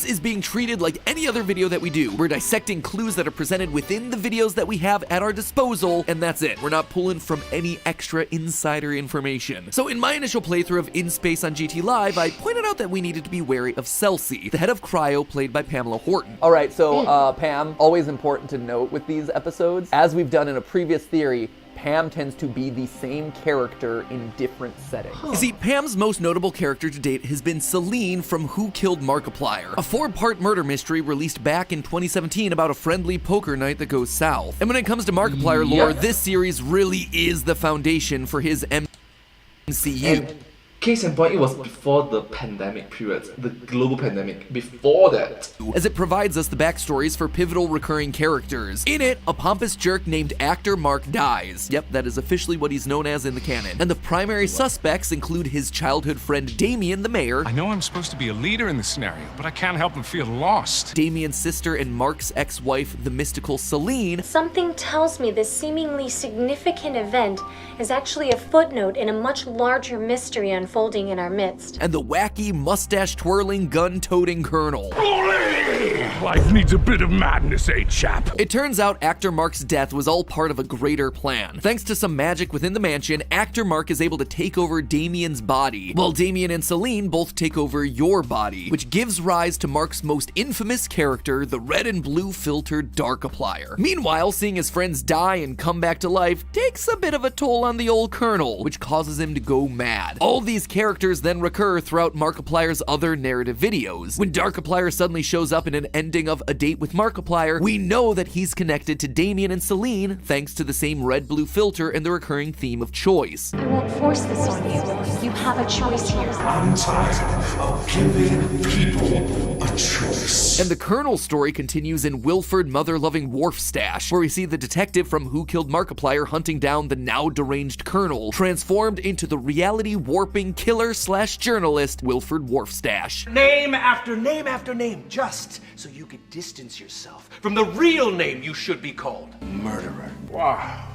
This is being treated like any other video that we do. We're dissecting clues that are presented within the videos that we have at our disposal, and that's it. We're not pulling from any extra insider information. So in my initial playthrough of In Space on GT Live, I pointed out that we needed to be wary of Celsi, the head of Cryo, played by Pamela Horton. All right, so Pam, always important to note with these episodes, as we've done in a previous theory, Pam tends to be the same character in different settings. You see, Pam's most notable character to date has been Celine from Who Killed Markiplier, a 4-part murder mystery released back in 2017 about a friendly poker night that goes south. And when it comes to Markiplier lore, this series really is the foundation for his MCU. And case in point, it was before the pandemic period, the global pandemic, before that. As it provides us the backstories for pivotal recurring characters. In it, a pompous jerk named Actor Mark dies. Yep, that is officially what he's known as in the canon. And the primary suspects include his childhood friend Damien, the mayor. I know I'm supposed to be a leader in this scenario, but I can't help but feel lost. Damien's sister and Mark's ex-wife, the mystical Celine. Something tells me this seemingly significant event is actually a footnote in a much larger mystery unfolding in our midst. And the wacky, mustache-twirling, gun-toting Colonel. Life needs a bit of madness, eh, chap? It turns out Actor Mark's death was all part of a greater plan. Thanks to some magic within the mansion, Actor Mark is able to take over Damien's body, while Damien and Celine both take over your body, which gives rise to Mark's most infamous character, the red and blue filtered Darkiplier. Meanwhile, seeing his friends die and come back to life takes a bit of a toll on the old Colonel, which causes him to go mad. All these characters then recur throughout Markiplier's other narrative videos. When Darkiplier suddenly shows up in an ending of A Date with Markiplier, we know that he's connected to Damien and Celine thanks to the same red-blue filter and the recurring theme of choice. I won't force this on you. You have a choice here. I'm tired of giving people a choice. And the Colonel's story continues in Wilford Mother-Loving Wharfstash, where we see the detective from Who Killed Markiplier hunting down the now deranged Colonel, transformed into the reality-warping killer/journalist Wilford Wharfstash. Name after name after name, just so you could distance yourself from the real name you should be called. Murderer. Wow.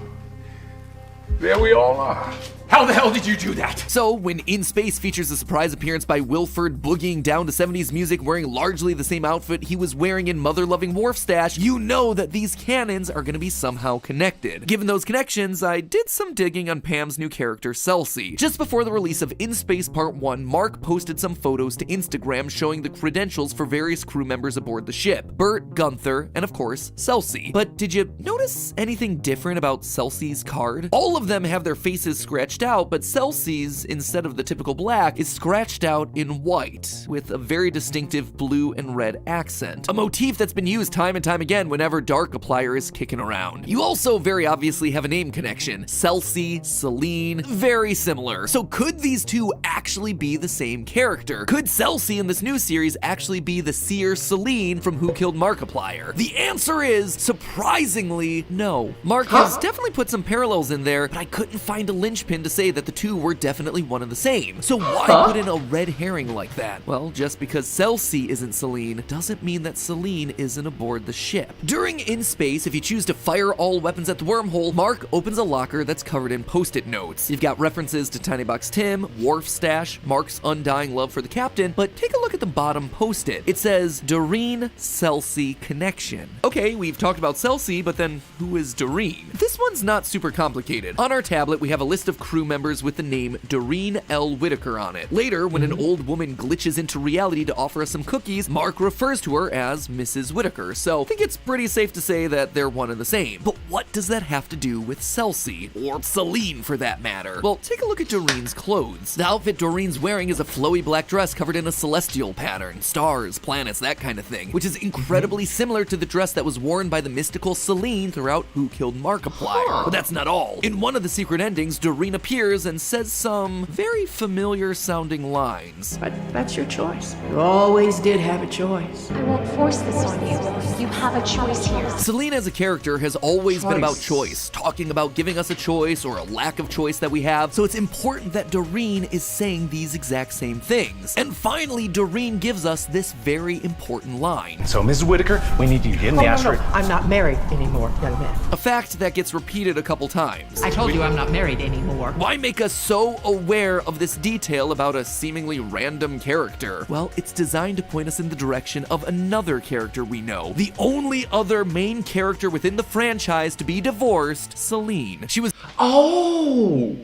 There we all are. How the hell did you do that? So, when In Space features a surprise appearance by Wilford boogieing down to 70s music wearing largely the same outfit he was wearing in Mother-Loving Wharfstash, you know that these canons are going to be somehow connected. Given those connections, I did some digging on Pam's new character, Celsi. Just before the release of In Space Part 1, Mark posted some photos to Instagram showing the credentials for various crew members aboard the ship. Bert, Gunther, and of course, Celsi. But did you notice anything different about Celsi's card? All of them have their faces scratched out, but Celsi's, instead of the typical black, is scratched out in white, with a very distinctive blue and red accent. A motif that's been used time and time again whenever Darkiplier is kicking around. You also very obviously have a name connection. Celsi, Celine, very similar. So could these two actually be the same character? Could Celsi in this new series actually be the seer Celine from Who Killed Markiplier? The answer is, surprisingly, no. Mark has definitely put some parallels in there, but I couldn't find a linchpin to say that the two were definitely one and the same. So why put in a red herring like that? Well, just because Celsi isn't Celine doesn't mean that Celine isn't aboard the ship. During In Space, if you choose to fire all weapons at the wormhole, Mark opens a locker that's covered in post-it notes. You've got references to Tiny Box Tim, Wharfstash, Mark's undying love for the captain, but take a look at the bottom post-it. It says, Doreen Celsi Connection. Okay, we've talked about Celsi, but then who is Doreen? This one's not super complicated. On our tablet, we have a list of crew members with the name Doreen L. Whitaker on it. Later, when an old woman glitches into reality to offer us some cookies, Mark refers to her as Mrs. Whitaker, so I think it's pretty safe to say that they're one and the same. But what does that have to do with Celsi? Or Celine, for that matter? Well, take a look at Doreen's clothes. The outfit Doreen's wearing is a flowy black dress covered in a celestial pattern, stars, planets, that kind of thing, which is incredibly similar to the dress that was worn by the mystical Celine throughout Who Killed Markiplier. But that's not all. In one of the secret endings, Doreen appears and says some very familiar sounding lines. But that's your choice. You always did have a choice. I won't force this on you. You have a choice here. Celine as a character has always been about choice, talking about giving us a choice or a lack of choice that we have, so it's important that Doreen is saying these exact same things. And finally, Doreen gives us this very important line. So, Mrs. Whitaker, we need you to get in the asteroid. I'm not married anymore, young man. A fact that gets repeated a couple times. I told you I'm not married anymore. Why make us so aware of this detail about a seemingly random character? Well, it's designed to point us in the direction of another character we know. The only other main character within the franchise to be divorced, Celine. She was— Oh,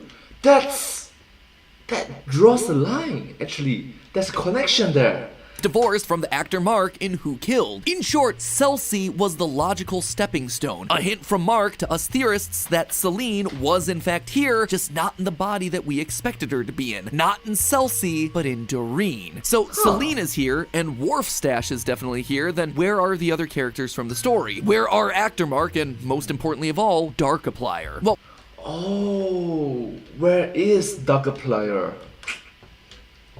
that draws the line, actually. There's a connection there. divorced from the actor Mark in Who Killed. In short, Celsi was the logical stepping stone. A hint from Mark to us theorists that Celine was in fact here, just not in the body that we expected her to be in. Not in Celsi, but in Doreen. So Celine is here, and Wharfstash is definitely here, then where are the other characters from the story? Where are actor Mark and, most importantly of all, Darkiplier? Well, oh, where is Darkiplier?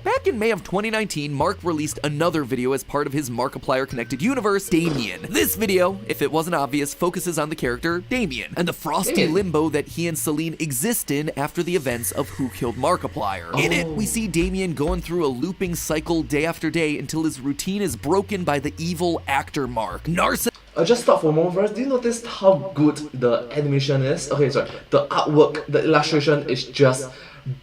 back in May of 2019, Mark released another video as part of his Markiplier connected universe, Damien. This video, if it wasn't obvious, focuses on the character Damien and the frosty limbo that he and Celine exist in after the events of Who Killed Markiplier. In it, we see Damien going through a looping cycle day after day until his routine is broken by the evil actor Mark. Just stop for a moment first. Do you notice how good the animation is? Okay, sorry. The artwork, the illustration is just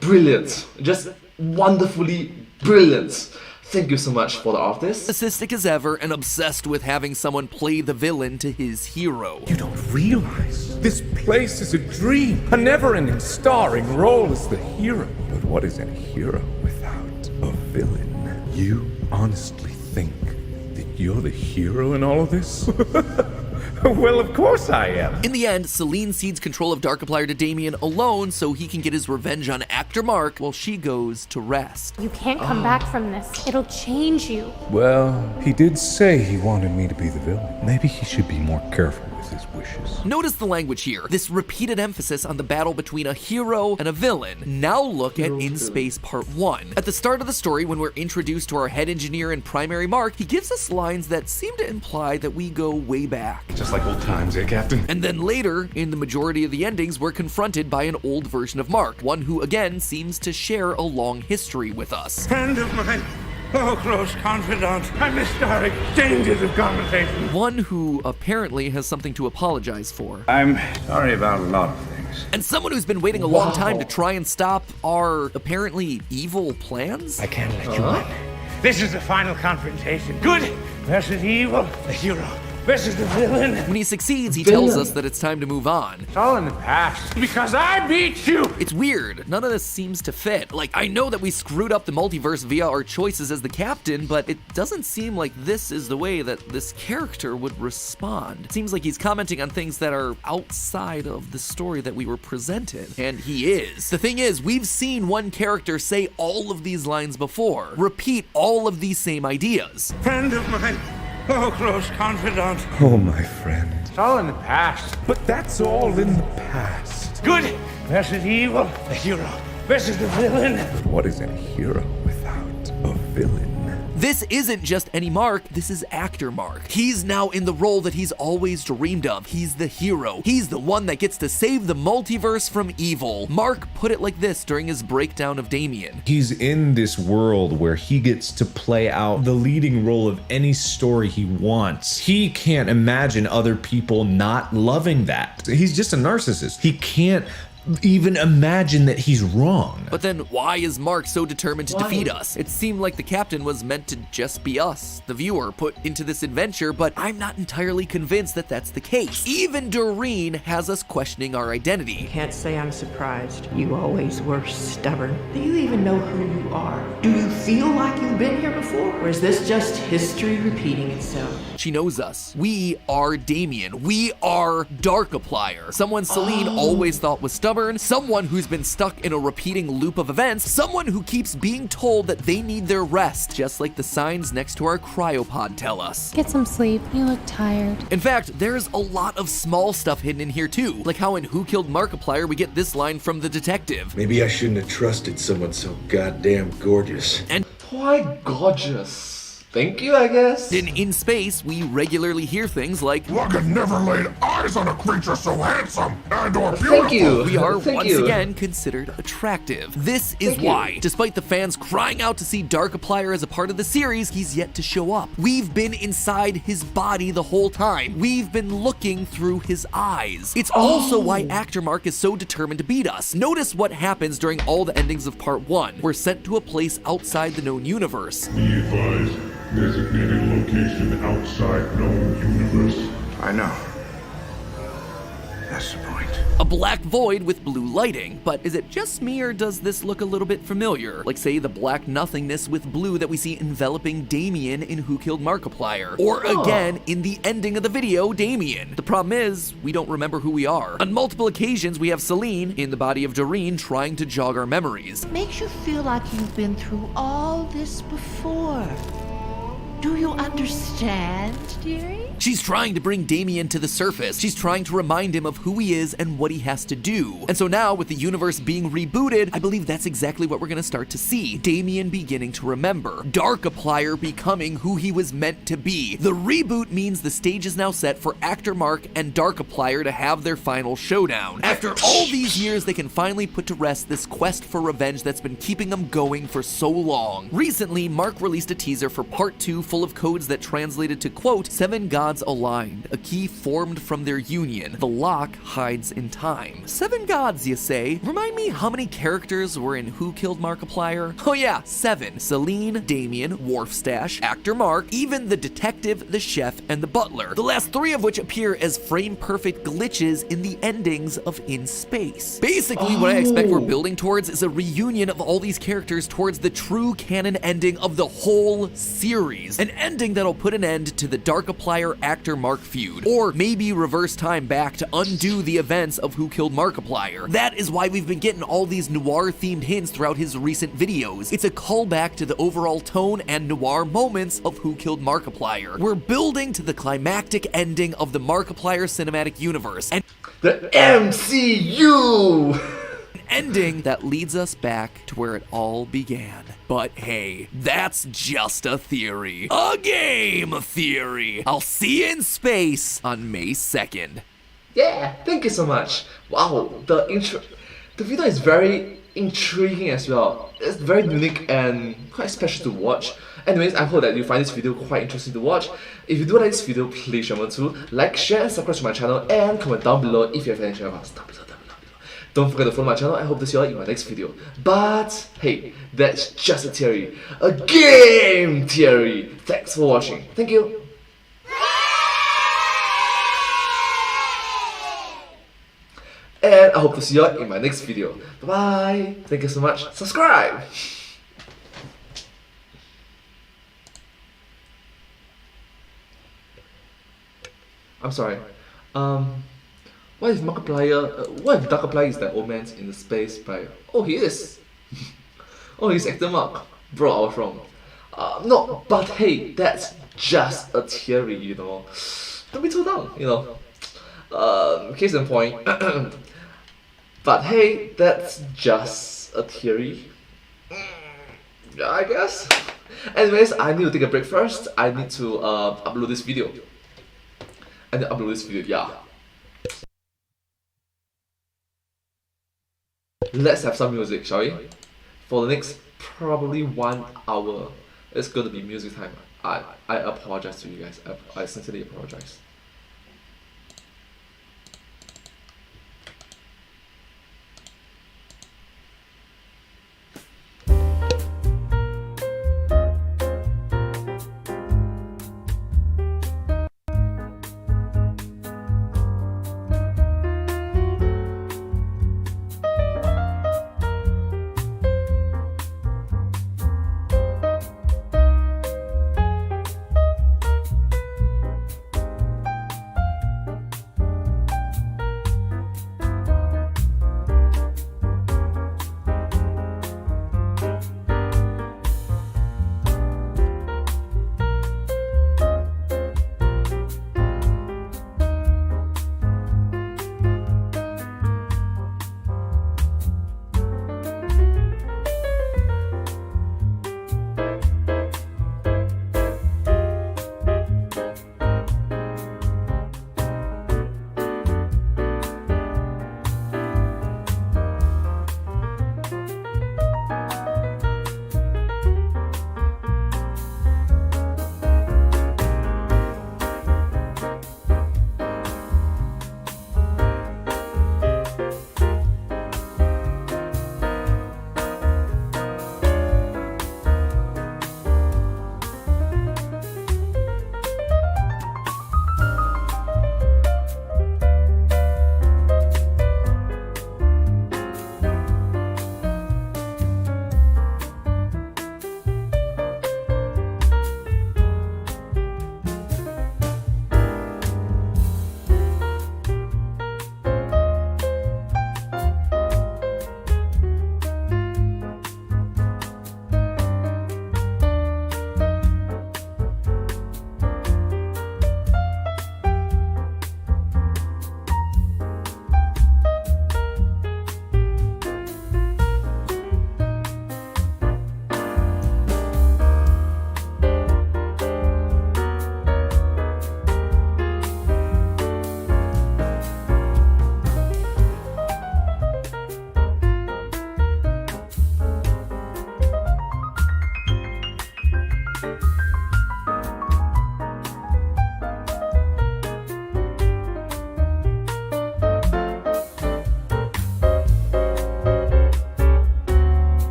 brilliant. Just wonderfully brilliant. Thank you so much for the art of this. Narcissistic as ever and obsessed with having someone play the villain to his hero. You don't realize this place is a dream, a never-ending starring role as the hero. But what is a hero without a villain? You honestly think that you're the hero in all of this? Well, of course I am. In the end, Celine cedes control of Darkiplier to Damien alone so he can get his revenge on actor Mark while she goes to rest. You can't come back from this. It'll change you. Well, he did say he wanted me to be the villain. Maybe he should be more careful with his wishes. Notice the language here, this repeated emphasis on the battle between a hero and a villain. Now look at In Space Part 1. At the start of the story, when we're introduced to our head engineer and primary Mark, he gives us lines that seem to imply that we go way back. Just like old times, eh, Captain? And then later, in the majority of the endings, we're confronted by an old version of Mark, one who again seems to share a long history with us. Friend of mine, oh, close confidant, I missed our exchanges of conversation. One who apparently has something to apologize for. I'm sorry about a lot of things. And someone who's been waiting a long time to try and stop our apparently evil plans? I can't let you win. This is the final confrontation. Good versus evil. The hero versus the villain. When he succeeds, he tells us that it's time to move on. It's all in the past because I beat you. It's weird. None of this seems to fit. Like, I know that we screwed up the multiverse via our choices as the captain, but it doesn't seem like this is the way that this character would respond. It seems like he's commenting on things that are outside of the story that we were presented. And he is. The thing is, we've seen one character say all of these lines before, repeat all of these same ideas. Friend of mine. Oh, close confidant. Oh, my friend. It's all in the past. But that's all in the past. Good versus evil. The hero versus the villain. But what is a hero without a villain? This isn't just any Mark, this is actor Mark. He's now in the role that he's always dreamed of. He's the hero. He's the one that gets to save the multiverse from evil. Mark put it like this during his breakdown of Damien. He's in this world where he gets to play out the leading role of any story he wants. He can't imagine other people not loving that. He's just a narcissist. He can't even imagine that he's wrong. But then why is Mark so determined to defeat us? It seemed like the captain was meant to just be us, the viewer, put into this adventure, but I'm not entirely convinced that that's the case. Even Doreen has us questioning our identity. Can't say I'm surprised. You always were stubborn. Do you even know who you are? Do you feel like you've been here before? Or is this just history repeating itself? She knows us. We are Damien. We are Darkiplier. Someone Celine always thought was stubborn, someone who's been stuck in a repeating loop of events, someone who keeps being told that they need their rest, just like the signs next to our cryopod tell us. Get some sleep. You look tired. In fact, there's a lot of small stuff hidden in here too, like how in Who Killed Markiplier we get this line from the detective. Maybe I shouldn't have trusted someone so goddamn gorgeous. And Why gorgeous? Thank you, I guess. And in space, we regularly hear things like, Luck had never laid eyes on a creature so handsome and or beautiful. Thank you. we are Thank once you. again considered attractive. This is Thank you. why, despite the fans crying out to see Darkiplier as a part of the series, he's yet to show up. We've been inside his body the whole time. We've been looking through his eyes. It's also why Actor Mark is so determined to beat us. Notice what happens during all the endings of Part 1. We're sent to a place outside the known universe. Be advised, designated location outside known universe. I know. That's the point. A black void with blue lighting. But is it just me, or does this look a little bit familiar? Like, say, the black nothingness with blue that we see enveloping Damien in Who Killed Markiplier. Or again, in the ending of the video, Damien. The problem is, we don't remember who we are. On multiple occasions, we have Celine, in the body of Doreen, trying to jog our memories. Makes you feel like you've been through all this before. Do you understand, dearie? She's trying to bring Damien to the surface. She's trying to remind him of who he is and what he has to do. And so now, with the universe being rebooted, I believe that's exactly what we're gonna start to see. Damien beginning to remember. Darkiplier becoming who he was meant to be. The reboot means the stage is now set for Actor Mark and Darkiplier to have their final showdown. After all these years, they can finally put to rest this quest for revenge that's been keeping them going for so long. Recently, Mark released a teaser for Part 2 full of codes that translated to, quote, 7 gods aligned, a key formed from their union. The lock hides in time. 7 gods, you say? Remind me how many characters were in Who Killed Markiplier? Oh yeah, 7. Celine, Damien, Wharfstash, Actor Mark, even the detective, the chef, and the butler. The last 3 of which appear as frame-perfect glitches in the endings of In Space. Basically, what I expect we're building towards is a reunion of all these characters towards the true canon ending of the whole series. An ending that'll put an end to the Darkiplier Actor Mark feud, or maybe reverse time back to undo the events of Who Killed Markiplier. That is why we've been getting all these noir-themed hints throughout his recent videos. It's a callback to the overall tone and noir moments of Who Killed Markiplier. We're building to the climactic ending of the Markiplier cinematic universe, and The MCU! ending that leads us back to where it all began. But hey, that's just a theory. A game theory. I'll see you in space on May 2nd. Yeah, thank you so much. Wow, the video is very intriguing as well. It's very unique and quite special to watch. Anyways, I hope that you find this video quite interesting to watch. If you do like this video, please remember to like, share, and subscribe to my channel, and comment down below if you have any questions. Down below. Don't forget to follow my channel. I hope to see you all in my next video. But hey, that's just a theory. A game theory. Thanks for watching. Thank you. And I hope to see you all in my next video. Bye bye. Thank you so much. Subscribe. I'm sorry. What if Markiplier? What if Darkiplier is that old man in the space? Right? Oh, he is. Oh, he's Actor Mark. Bro, I was wrong. No, but hey, that's just a theory, you know. Don't be too down, you know. Case in point. But hey, that's just a theory. I guess. Anyways, I need to take a break first. I need to upload this video. Yeah. Let's have some music, shall we? For the next probably 1 hour, it's gonna be music time. I apologize to you guys. I sincerely apologize.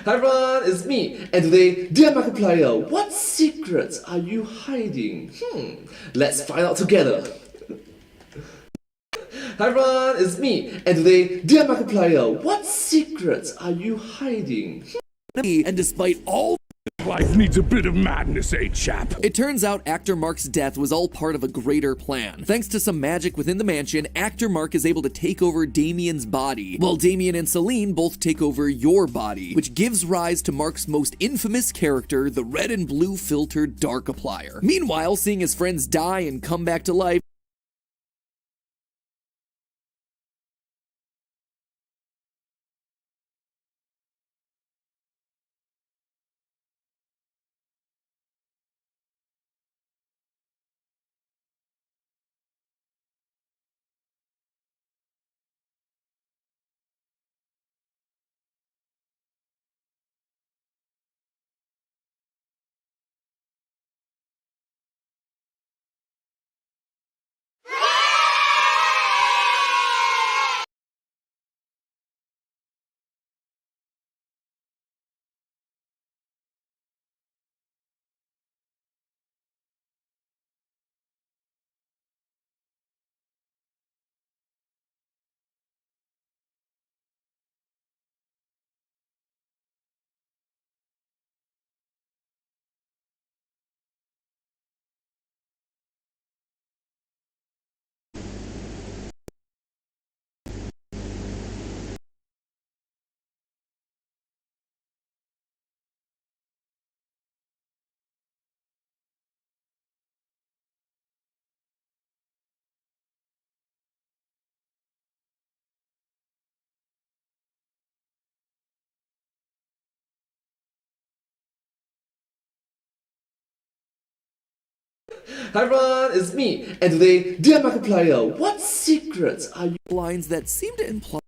Hi everyone, it's me, and today, dear Markiplier, what secrets are you hiding? Let's find out together. Hi everyone, it's me, and today, dear Markiplier, what secrets are you hiding? And despite all Life needs a bit of madness, eh, chap? it turns out actor Mark's death was all part of a greater plan. Thanks to some magic within the mansion, actor Mark is able to take over Damien's body, while Damien and Celine both take over your body, which gives rise to Mark's most infamous character, the red and blue filtered Darkiplier. Meanwhile, seeing his friends die and come back to life, Hi everyone, it's me, and today, dear Markiplier, what secrets are you... lines that seem to imply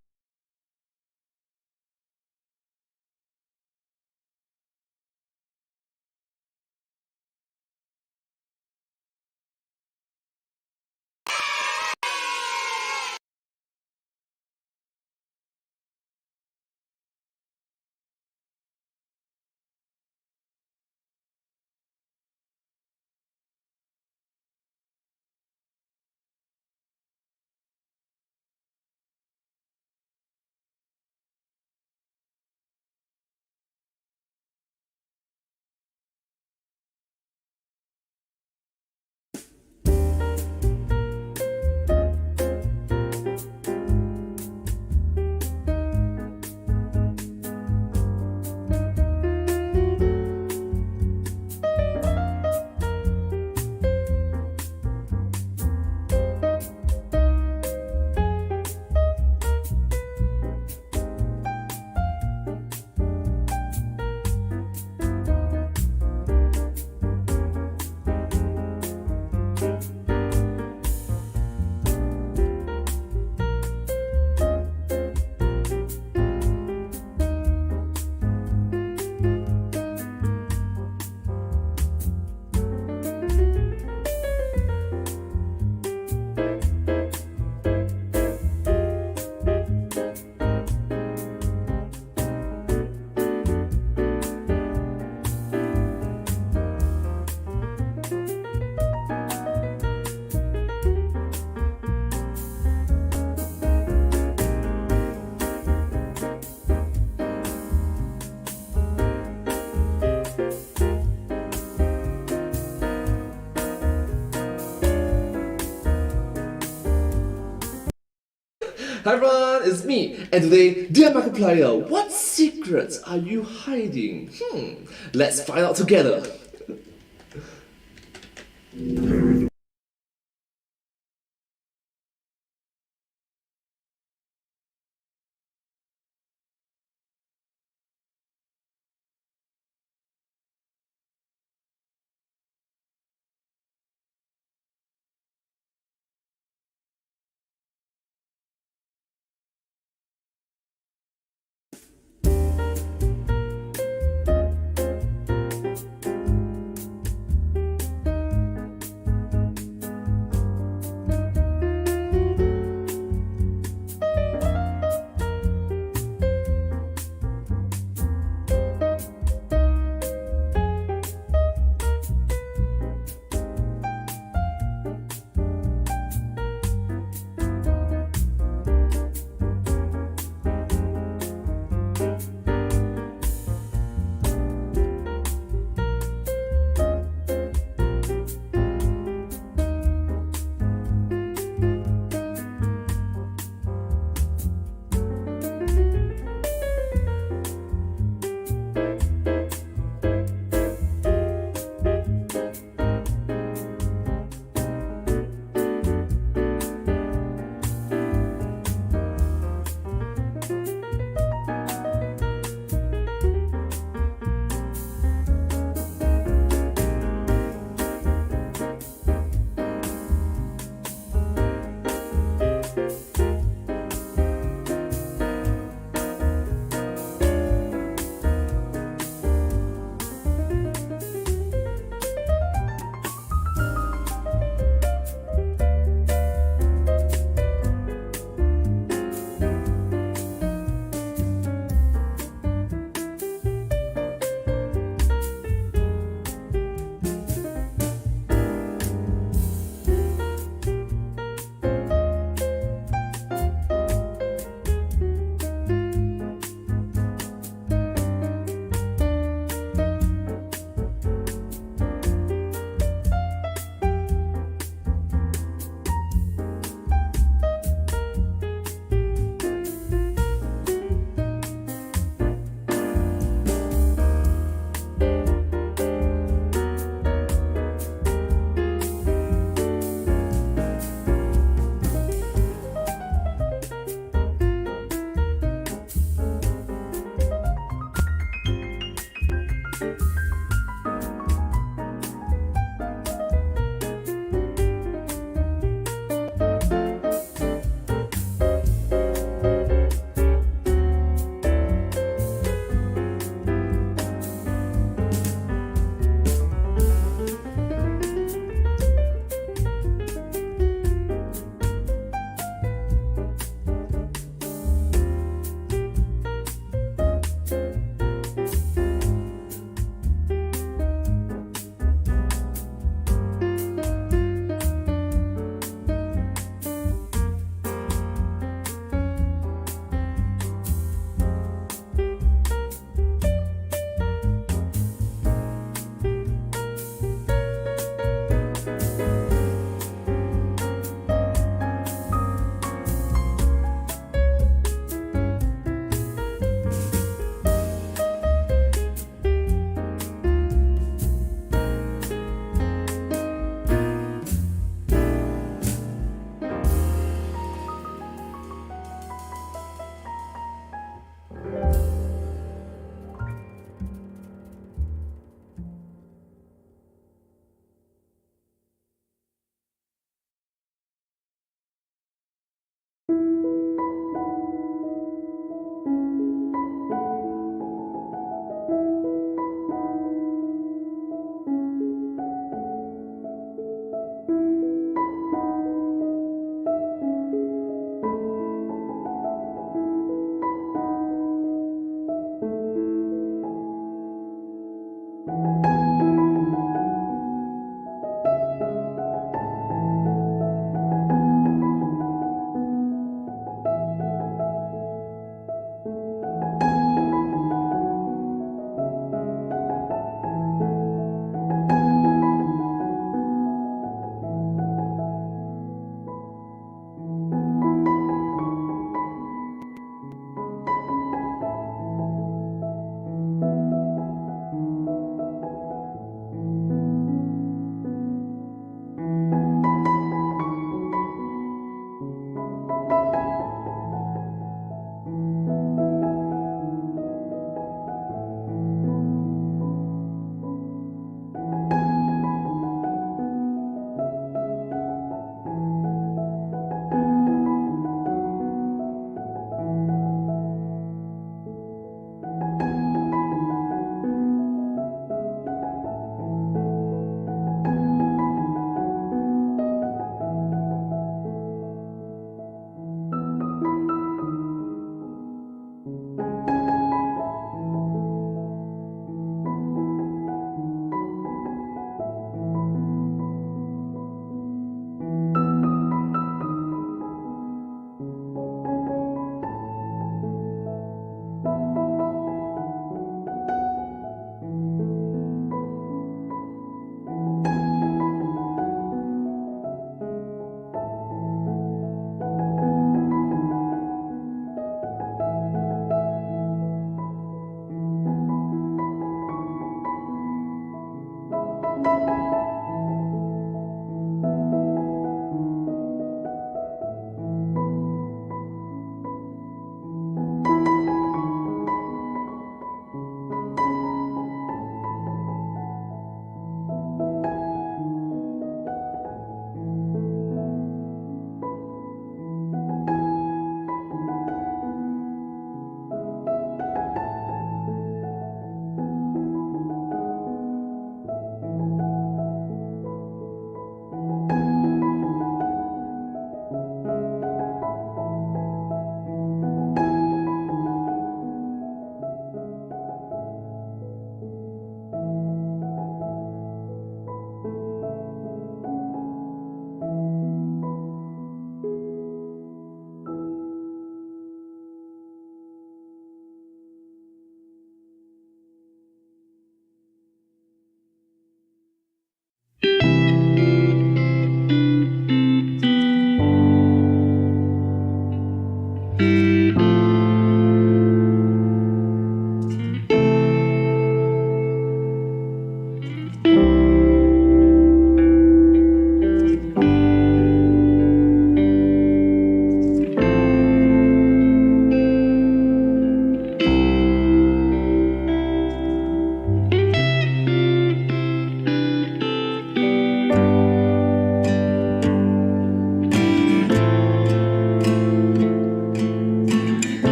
Hi everyone, it's me, and today, dear Markiplier, what secrets are you hiding? Let's find out together.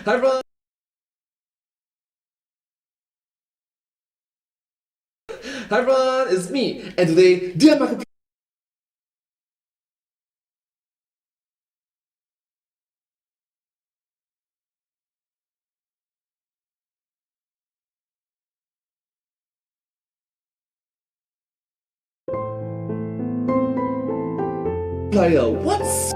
Hi everyone! Hi everyone, it's me, and today, dear Market player, what's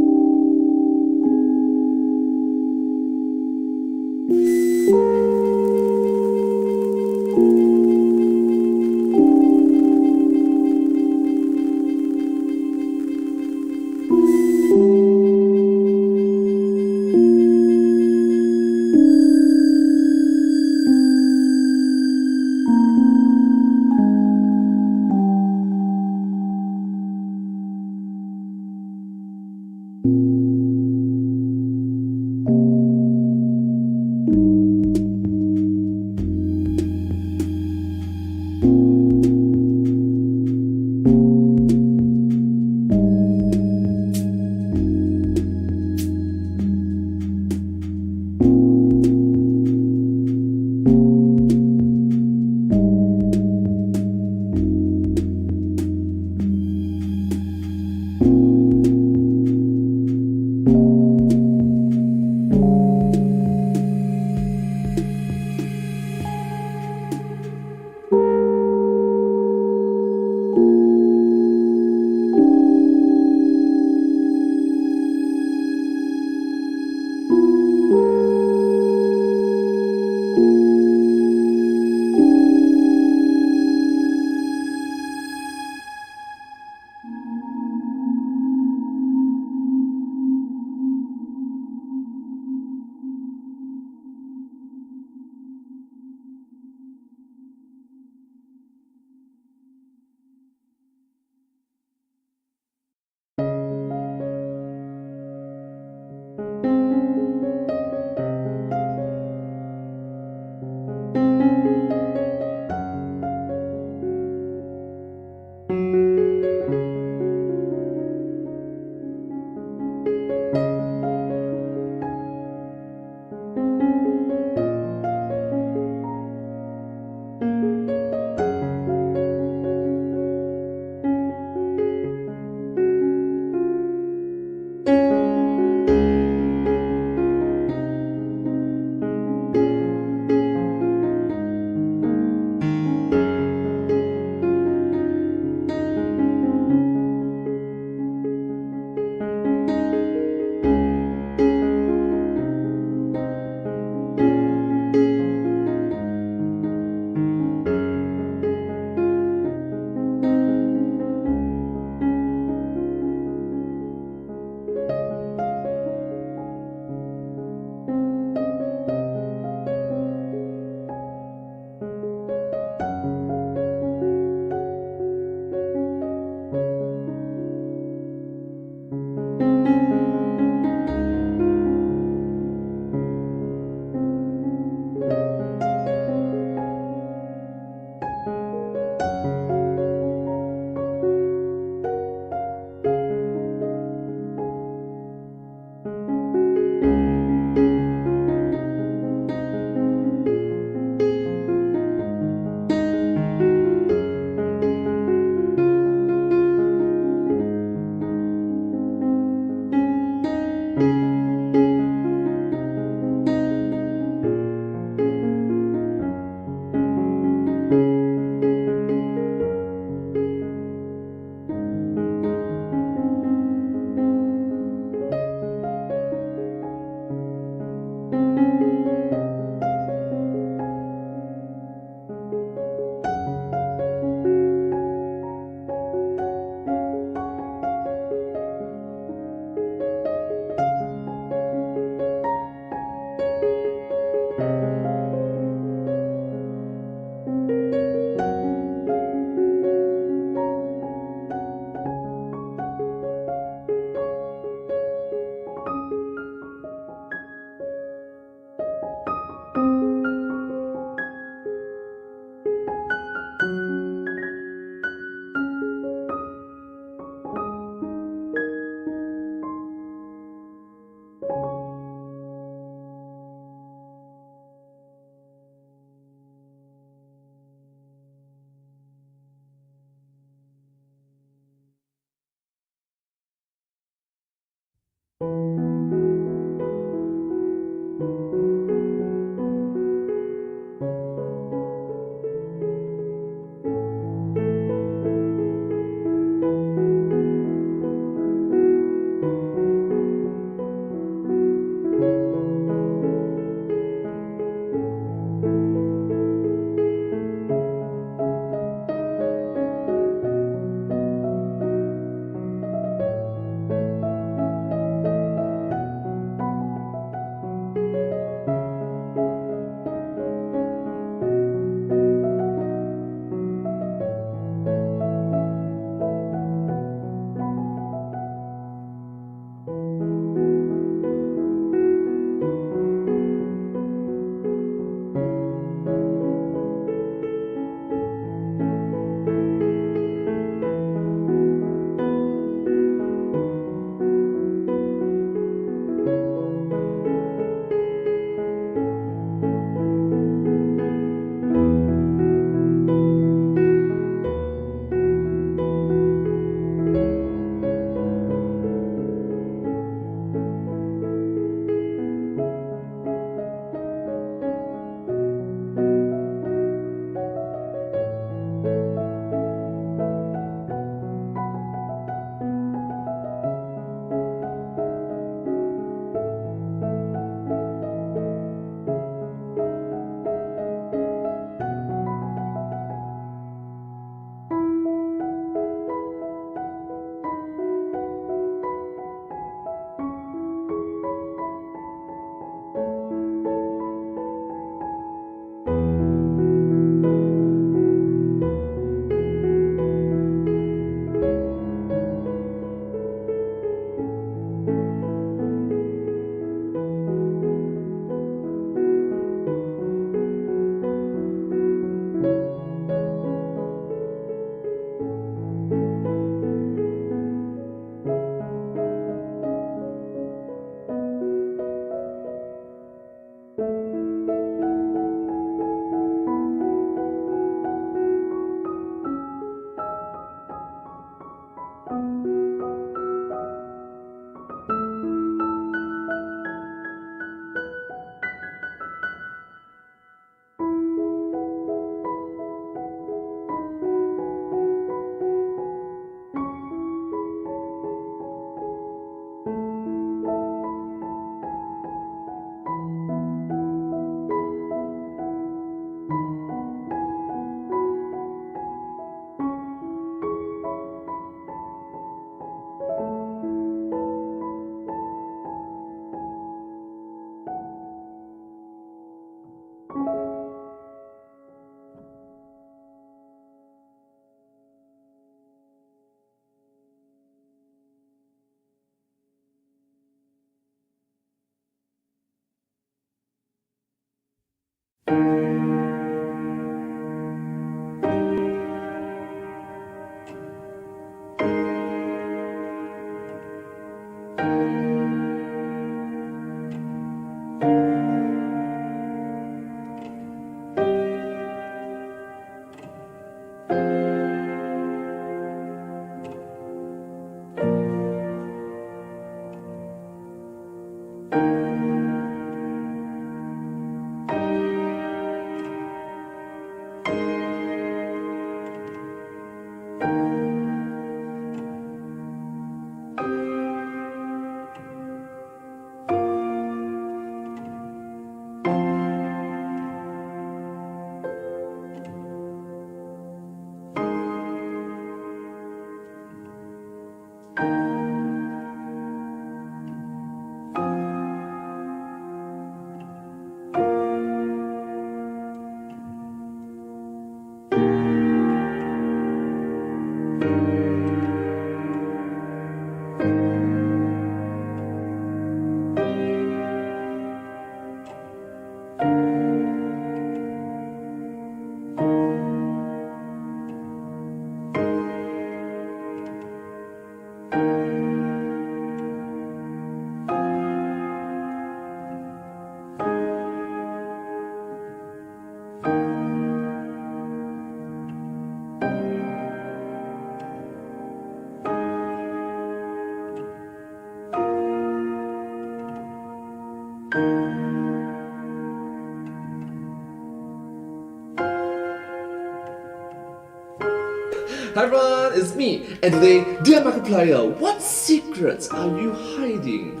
Hi everyone, it's me, and today, dear Markiplier, what secrets are you hiding?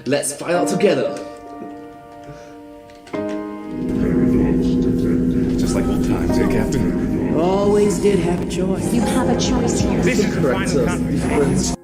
Let's find out together. Just like old times, eh, Captain? Always did have a choice. You have a choice here. This is the final Characters, confrontation. different.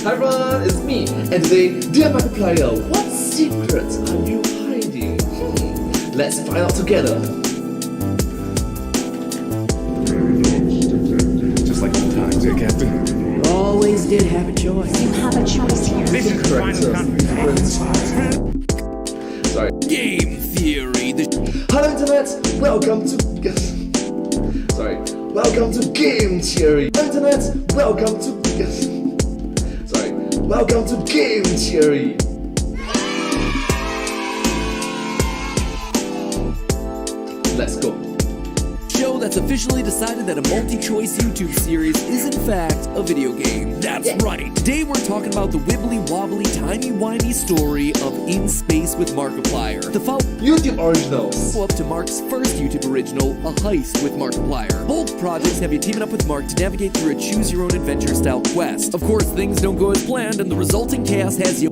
Hi everyone, it's me, and today, dear Markiplier, what secrets are you hiding? Let's find out together. Just like old times, eh, Captain? Always did have a choice. You have a choice here. This is the final Characters, confrontation. different. Sorry. Game theory. Hello Internet, welcome to... Sorry. Welcome to Game Theory. Internet, welcome to... Sorry. Welcome to Game Theory. Let's go. Show that's officially decided that a multi-choice YouTube series is in fact a video game. That's right. Today we're talking about the wibbly-wobbly, timey-wimey story of In Space with Markiplier. The YouTube originals. Up to Mark's first YouTube original, A Heist with Markiplier. Both projects have you teaming up with Mark to navigate through a choose-your-own-adventure style quest. Of course, things don't go as planned, and the resulting chaos has you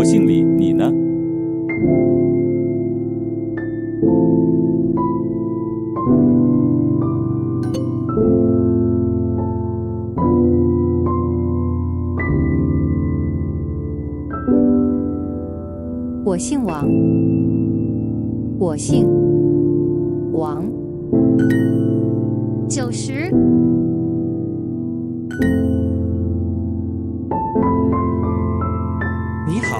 姓李，你呢？我姓王，我姓王。90。你好，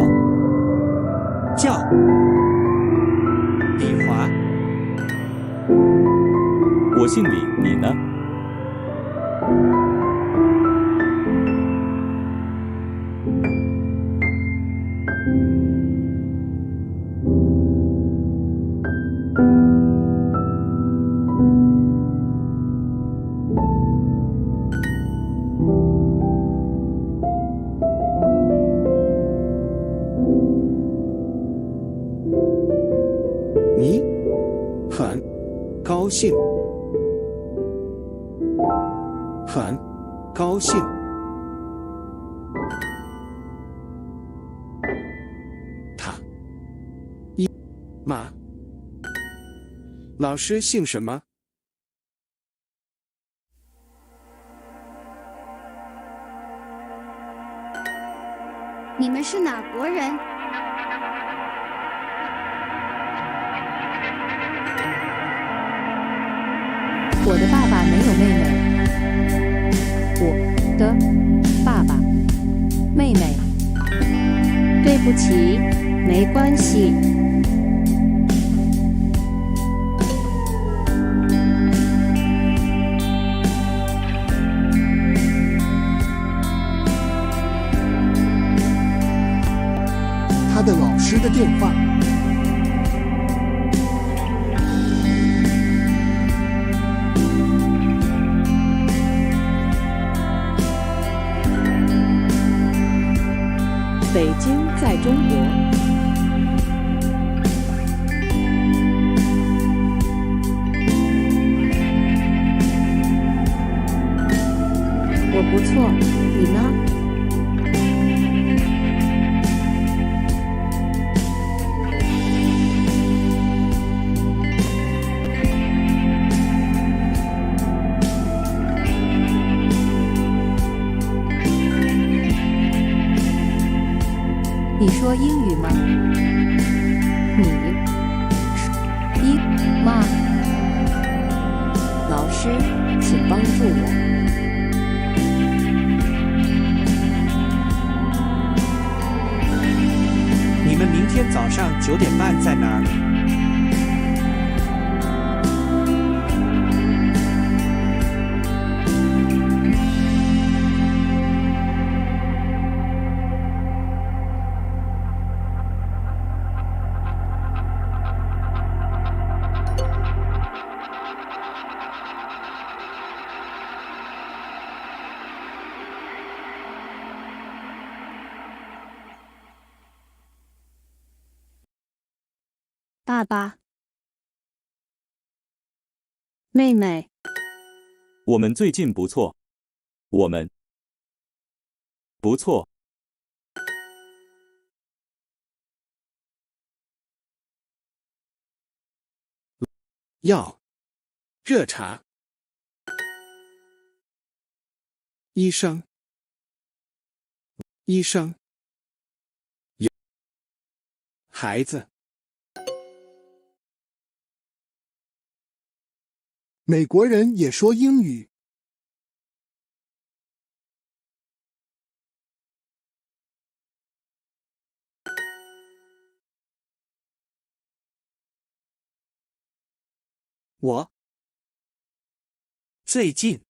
叫李华。我姓李，你呢？你很高兴，很高兴。他一马老师姓什么？你们是哪国人？我的爸爸没有妹妹。我的爸爸、妹妹。对不起，没关系。他的老师的电话。北京在中国。我不错，你呢？你说英语吗？你英吗？老师，请帮助我。你们明天早上9点半在哪儿？爸爸，妹妹，我们最近不错。我们不错。药，热茶。医生，医生。有孩子。美国人也说英语。我最近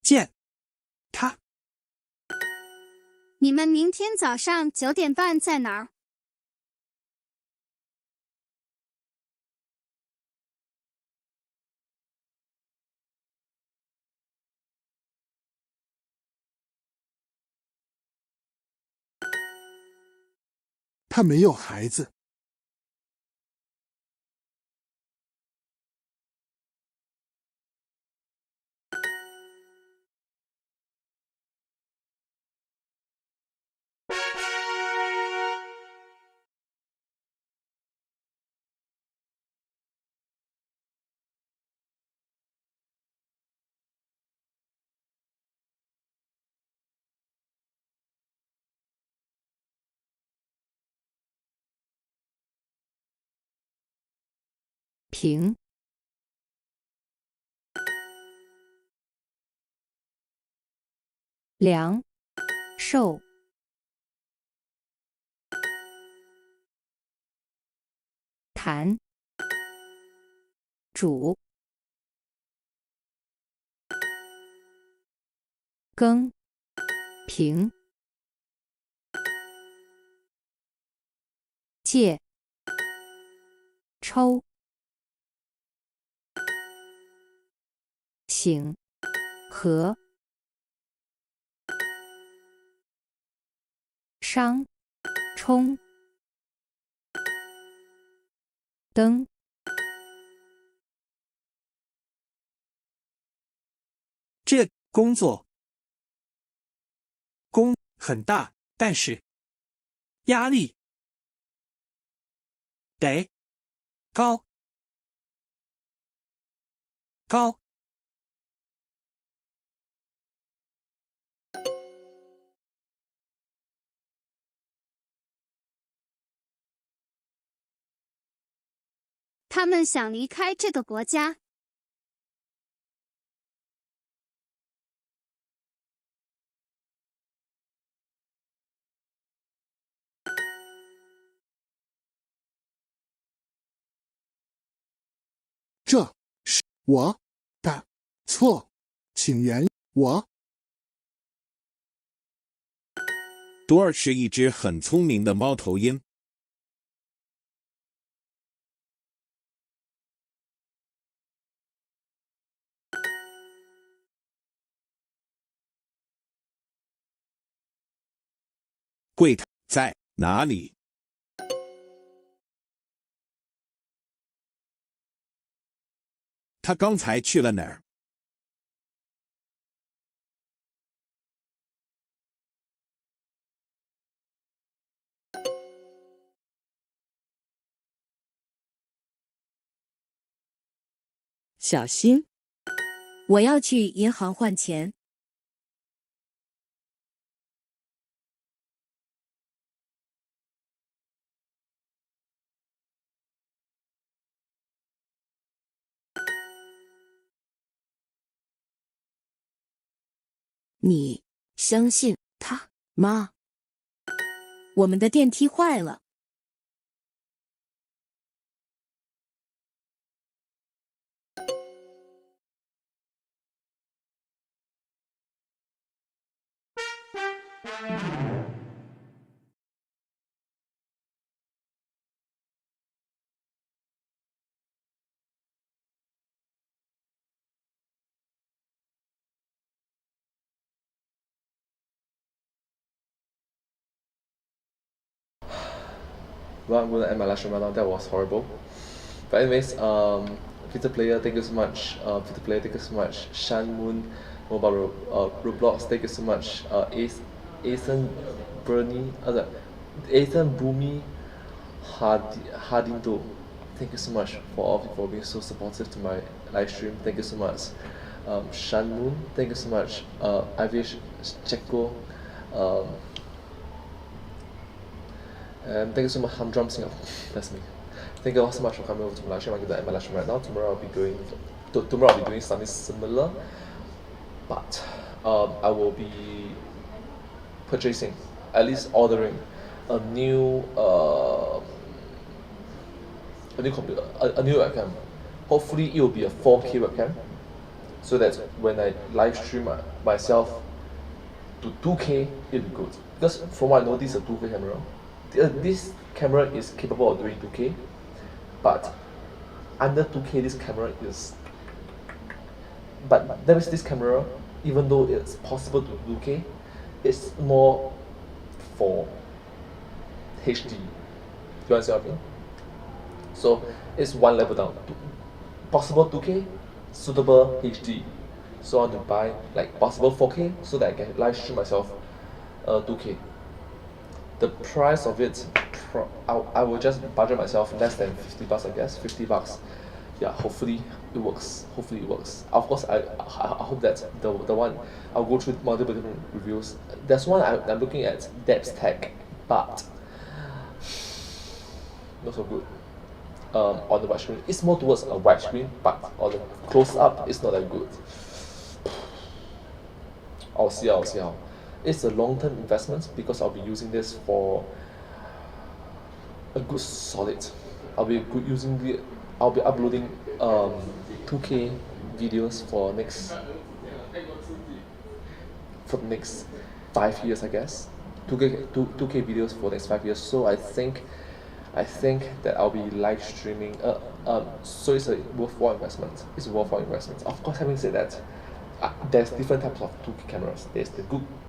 见他。你们明天早上9点半在哪儿？他没有孩子。平凉瘦弹煮更平借抽醒和商冲灯这工作很大，但是压力得高。他们想离开这个国家。这是我的错，请原我。多尔是一只很聪明的猫头鹰。柜台在哪里？他刚才去了哪儿？小心，我要去银行换钱。你相信他吗？我们的电梯坏了。Well, I'm going to end my live stream right now. That was horrible. But anyways, Peter Player, thank you so much. Peter Player, thank you so much. Shan Moon, Mobile Roblox, thank you so much. Ethan Bernie, Ethan Boomy Hardindo, thank you so much for all of you for being so supportive to my live stream. Thank you so much. Shan Moon, thank you so much. Ivish Cheko, and thank you so much, Humdrum Singapore. That's me. Thank you all so much for coming over to my live stream. I'm going to end my live stream right now. Tomorrow I'll be doing something similar, but I will be purchasing, at least ordering, a new computer, a new webcam. Hopefully it will be a 4K webcam, so that when I live stream myself to 2K, it'll be good. Because from what I know, this is a 2K camera. This camera is capable of doing 2K, but under 2K this camera is. But there is this camera, even though it's possible to do 2K, it's more for HD. You understand what I mean? So it's one level down. Possible 2K, suitable HD. So I want to buy like possible 4K so that I can live stream myself 2K. The price of it, I will just budget myself less than $50, I guess. $50. Yeah, hopefully it works. Hopefully it works. Of course, I hope that the one I'll go through multiple different reviews. There's one I'm looking at, Depth Tech, but not so good. on the wide screen. It's more towards a wide screen, but on the close up, it's not that good. I'll see how. It's a long-term investment because I'll be using this for a good solid. I'll be uploading 2K videos for the next 5 years, I guess. 2K videos for the next 5 years. So I think that I'll be live streaming. So it's a worthwhile investment. Of course, having said that, there's different types of 2K cameras. There's the good